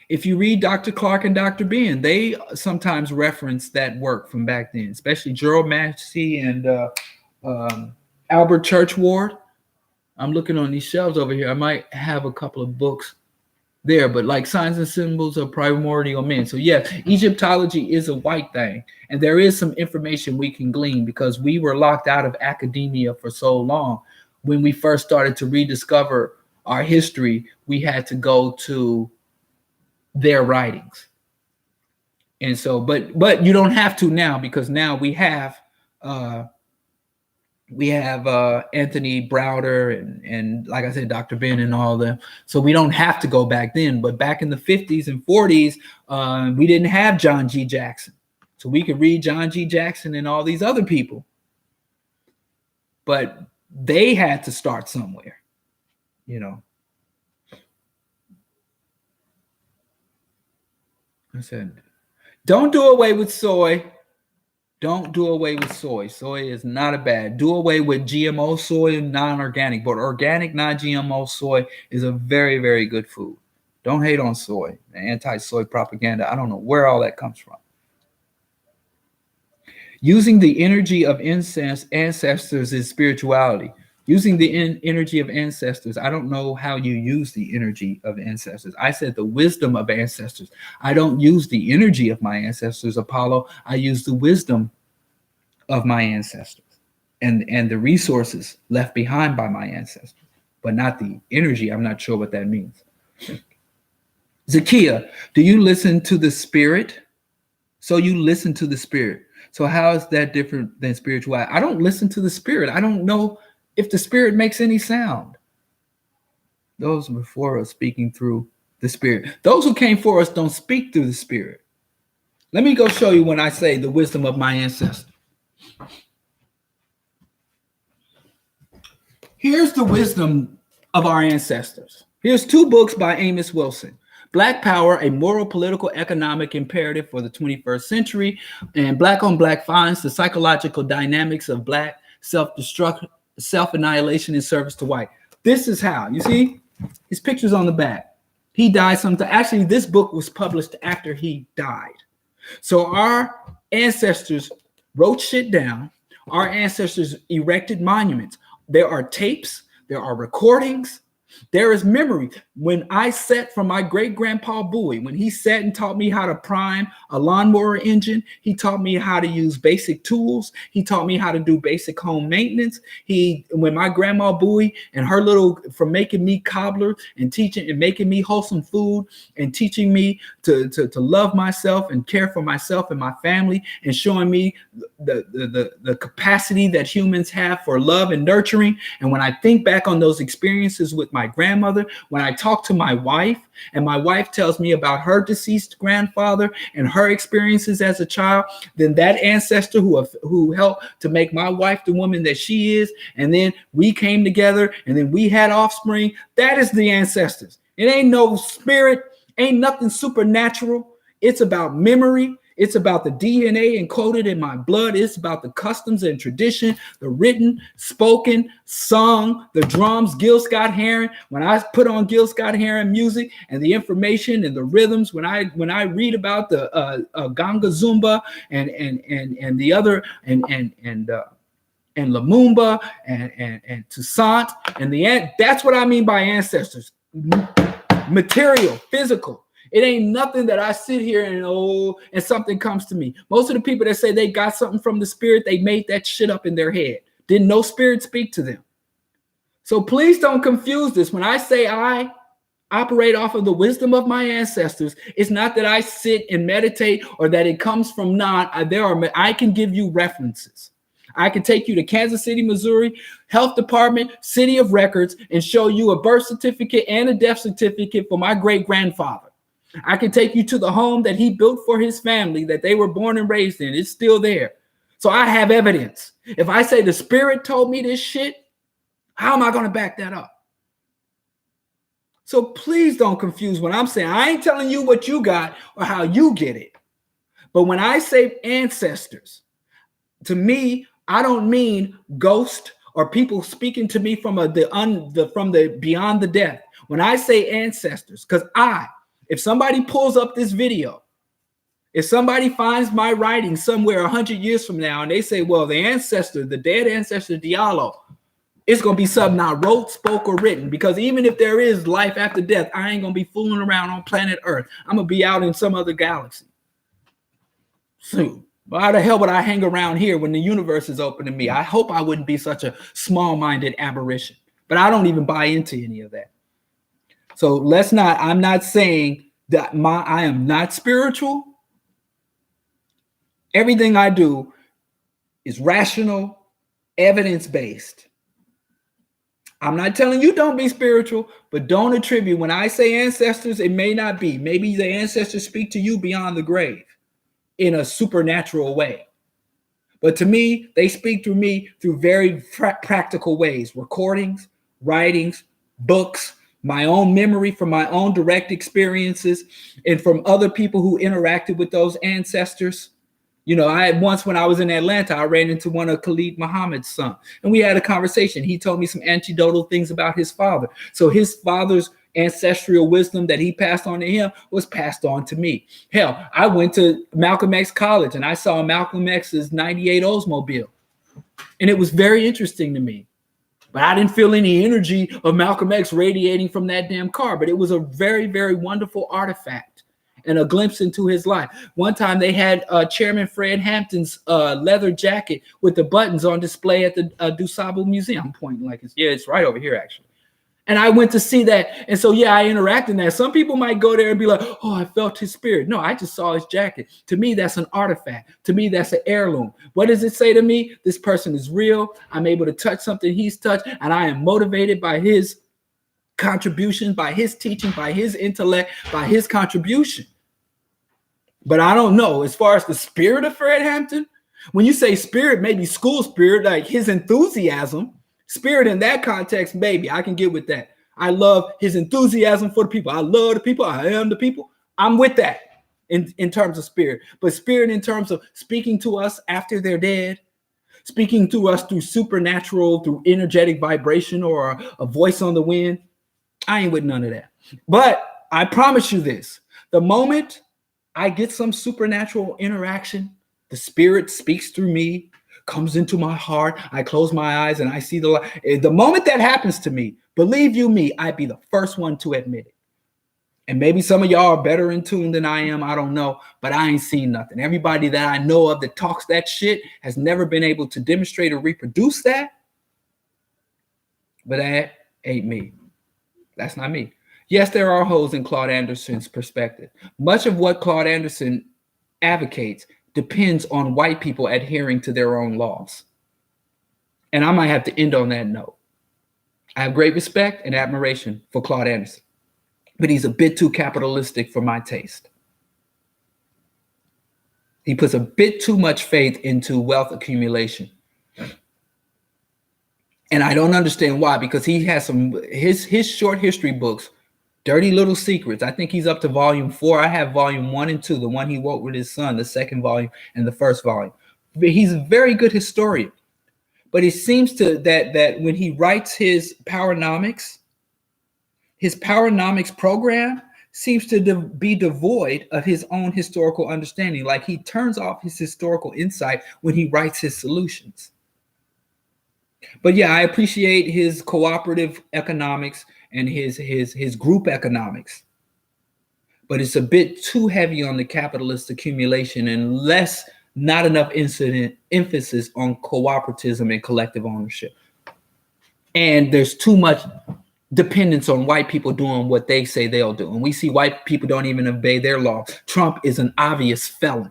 If you read Dr. Clark and Dr. Ben, they sometimes reference that work from back then, especially Gerald Massey and Albert Churchward. I'm looking on these shelves over here. I might have a couple of books there, but like Signs and Symbols of Primordial Men. So yeah, Egyptology is a white thing. And there is some information we can glean because we were locked out of academia for so long. When we first started to rediscover our history, we had to go to their writings. And so, but you don't have to now, because now we have Anthony Browder and like I said, Dr. Ben and all them. So we don't have to go back then. But back in the 50s and 40s, we didn't have John G. Jackson. So we could read John G. Jackson and all these other people. But they had to start somewhere, you know. I said, don't do away with soy. Don't do away with soy. Soy is not a bad. Do away with GMO soy and non-organic, but organic, non-GMO soy is a very, very good food. Don't hate on soy. The anti-soy propaganda, I don't know where all that comes from. Using the energy of ancestors is spirituality. Using the energy of ancestors. I don't know how you use the energy of ancestors. I said the wisdom of ancestors. I don't use the energy of my ancestors, Apollo. I use the wisdom of my ancestors and the resources left behind by my ancestors, but not the energy. I'm not sure what that means. Zakia, do you listen to the spirit? So you listen to the spirit. So how is that different than spirituality? I don't listen to the spirit. I don't know if the spirit makes any sound. Those before us speaking through the spirit. Those who came for us don't speak through the spirit. Let me go show you when I say the wisdom of my ancestors. Here's the wisdom of our ancestors. Here's 2 books by Amos Wilson. Black Power, a moral, political, economic imperative for the 21st century, and Black on Black finds the psychological dynamics of Black self-destruct, self-annihilation in service to white. This is how, you see, his picture's on the back. He died sometime. Actually, this book was published after he died. So our ancestors wrote shit down. Our ancestors erected monuments. There are tapes. There are recordings. There is memory. When I sat from my great-grandpa Bowie, when he sat and taught me how to prime a lawnmower engine, he taught me how to use basic tools. He taught me how to do basic home maintenance. When my grandma Bowie and her from making me cobbler and teaching and making me wholesome food and teaching me to love myself and care for myself and my family and showing me the capacity that humans have for love and nurturing. And when I think back on those experiences with my grandmother, when I talk to my wife and my wife tells me about her deceased grandfather and her experiences as a child, then that ancestor who helped to make my wife the woman that she is, and then we came together and then we had offspring, that is the ancestors. It ain't no spirit, ain't nothing supernatural. It's about memory. It's about the DNA encoded in my blood. It's about the customs and tradition, the written, spoken, sung, the drums, Gil Scott-Heron. When I put on Gil Scott-Heron music and the information and the rhythms, when I read about the Ganga Zumba and the other and Lumumba and Toussaint and that's what I mean by ancestors. Material, physical. It ain't nothing that I sit here and something comes to me. Most of the people that say they got something from the spirit, they made that shit up in their head. Didn't no spirit speak to them. So please don't confuse this. When I say I operate off of the wisdom of my ancestors, it's not that I sit and meditate or that it comes from I can give you references. I can take you to Kansas City, Missouri, Health Department, City of Records, and show you a birth certificate and a death certificate for my great-grandfather. I can take you to the home that he built for his family that they were born and raised in. It's still there. So I have evidence. If I say the spirit told me this shit, how am I going to back that up? So please don't confuse what I'm saying. I ain't telling you what you got or how you get it. But when I say ancestors, to me, I don't mean ghost or people speaking to me from the beyond the death. When I say ancestors, because if somebody pulls up this video, if somebody finds my writing somewhere 100 years from now and they say, well, the dead ancestor Diallo, it's going to be something I wrote, spoke, or written. Because even if there is life after death, I ain't going to be fooling around on planet Earth. I'm going to be out in some other galaxy. So why the hell would I hang around here when the universe is open to me? I hope I wouldn't be such a small-minded aberration. But I don't even buy into any of that. So I'm not saying that I am not spiritual. Everything I do is rational, evidence-based. I'm not telling you don't be spiritual, but don't attribute. When I say ancestors, it may not be. Maybe the ancestors speak to you beyond the grave in a supernatural way. But to me, they speak through me through very practical ways. Recordings, writings, books, my own memory from my own direct experiences, and from other people who interacted with those ancestors. You know, when I was in Atlanta, I ran into one of Khalid Muhammad's son, and we had a conversation. He told me some anecdotal things about his father. So his father's ancestral wisdom that he passed on to him was passed on to me. Hell, I went to Malcolm X College and I saw Malcolm X's 98 Oldsmobile, and it was very interesting to me. But I didn't feel any energy of Malcolm X radiating from that damn car. But it was a very, very wonderful artifact and a glimpse into his life. One time they had Chairman Fred Hampton's leather jacket with the buttons on display at the DuSable Museum. I'm pointing like it's right over here, actually. And I went to see that. And so, yeah, I interact in that. Some people might go there and be like, oh, I felt his spirit. No, I just saw his jacket. To me, that's an artifact. To me, that's an heirloom. What does it say to me? This person is real. I'm able to touch something he's touched. And I am motivated by his contribution, by his teaching, by his intellect, by his contribution. But I don't know. As far as the spirit of Fred Hampton, when you say spirit, maybe school spirit, like his enthusiasm. Spirit in that context, maybe I can get with that. I love his enthusiasm for the people. I love the people. I am the people. I'm with that in terms of spirit. But spirit in terms of speaking to us after they're dead, speaking to us through supernatural, through energetic vibration or a voice on the wind, I ain't with none of that. But I promise you this, the moment I get some supernatural interaction, the spirit speaks through me, comes into my heart, I close my eyes and I see the light. The moment that happens to me, believe you me, I'd be the first one to admit it. And maybe some of y'all are better in tune than I am, I don't know, but I ain't seen nothing. Everybody that I know of that talks that shit has never been able to demonstrate or reproduce that. But that ain't me. That's not me. Yes, there are holes in Claude Anderson's perspective. Much of what Claude Anderson advocates depends on white people adhering to their own laws. And I might have to end on that note. I have great respect and admiration for Claude Anderson, but he's a bit too capitalistic for my taste. He puts a bit too much faith into wealth accumulation. And I don't understand why, because he has his short history books, Dirty Little Secrets. I think he's up to volume 4. I have volume 1 and 2, the one he wrote with his son, the second volume and the first volume. He's a very good historian. But it seems to that when he writes his Powernomics program seems to be devoid of his own historical understanding. Like he turns off his historical insight when he writes his solutions. But yeah, I appreciate his cooperative economics and his group economics, but it's a bit too heavy on the capitalist accumulation and not enough emphasis on cooperativism and collective ownership. And there's too much dependence on white people doing what they say they'll do. And we see white people don't even obey their law. Trump is an obvious felon.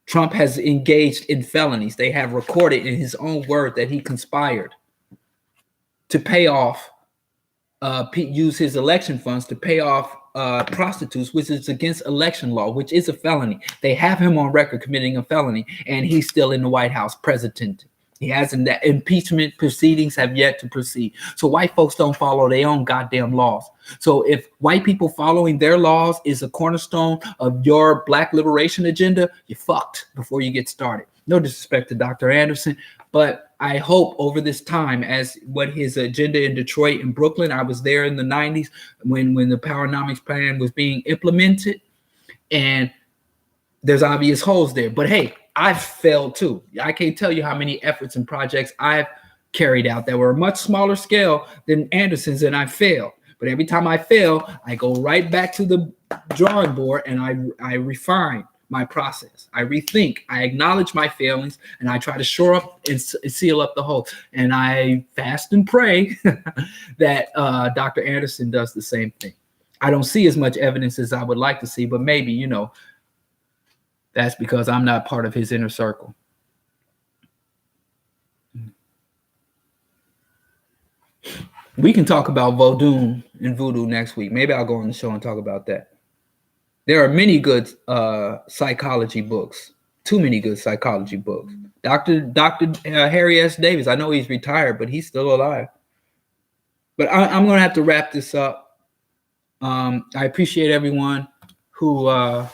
Trump has engaged in felonies. They have recorded in his own word that he conspired to pay off, use his election funds to pay off prostitutes, which is against election law, which is a felony. They have him on record committing a felony, and he's still in the White House, president. He hasn't. That impeachment proceedings have yet to proceed. So white folks don't follow their own goddamn laws. So if white people following their laws is a cornerstone of your black liberation agenda, you're fucked before you get started. No disrespect to Dr. Anderson, but I hope over this time, as what his agenda in Detroit and Brooklyn, I was there in the 90s when the Powernomics plan was being implemented, and there's obvious holes there. But hey, I've failed too. I can't tell you how many efforts and projects I've carried out that were a much smaller scale than Anderson's, and I failed. But every time I fail, I go right back to the drawing board and I refine my process. I rethink, I acknowledge my failings, and I try to shore up and seal up the hole. And I fast and pray that Dr. Anderson does the same thing. I don't see as much evidence as I would like to see, but maybe, you know, that's because I'm not part of his inner circle. We can talk about voodoo and voodoo next week. Maybe I'll go on the show and talk about that. There are many good psychology books. Too many good psychology books. Dr. Harry S. Davis, I know he's retired, but he's still alive. But I'm going to have to wrap this up. I appreciate everyone who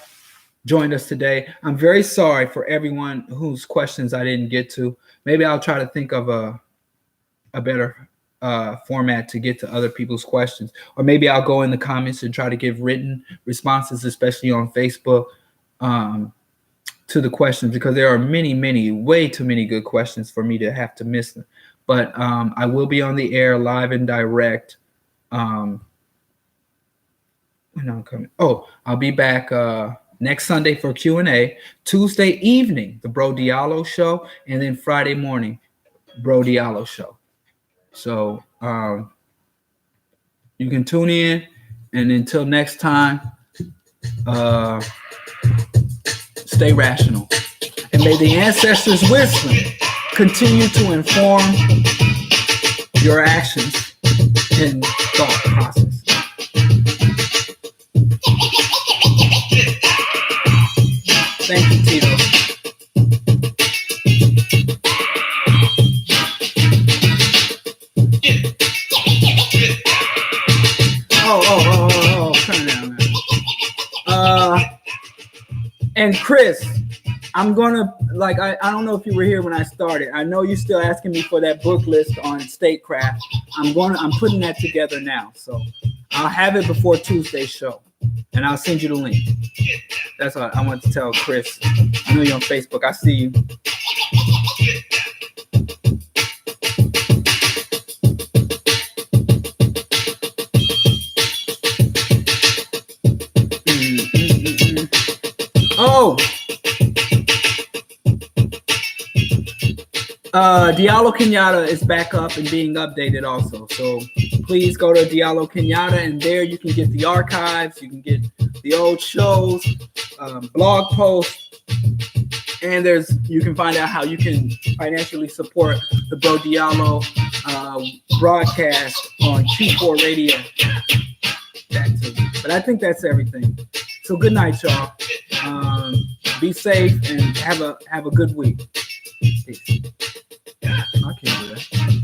joined us today. I'm very sorry for everyone whose questions I didn't get to. Maybe I'll try to think of a better format to get to other people's questions, or maybe I'll go in the comments and try to give written responses, especially on Facebook, to the questions, because there are many, way too many good questions for me to have to miss them. But I will be on the air live and direct. When I'm coming. Oh, I'll be back next Sunday for Q&A, Tuesday evening, the Bro.Diallo Show, and then Friday morning, Bro.Diallo Show. So you can tune in, and until next time, stay rational. And may the ancestors' wisdom continue to inform your actions and thought process. Thank you, Tito. Oh, turn down that. And Chris, I'm gonna, like, I don't know if you were here when I started. I know you're still asking me for that book list on statecraft. I'm putting that together now. So I'll have it before Tuesday's show, and I'll send you the link. That's what I want to tell Chris. I know you're on Facebook. I see you. Oh, Diallo Kenyatta is back up and being updated also. So please go to Diallo Kenyatta, and there you can get the archives, you can get the old shows, blog posts, and you can find out how you can financially support the Bro.Diallo broadcast on Q4 Radio. That too. But I think that's everything. So good night, y'all. Be safe and have a good week. Peace. I can't do that.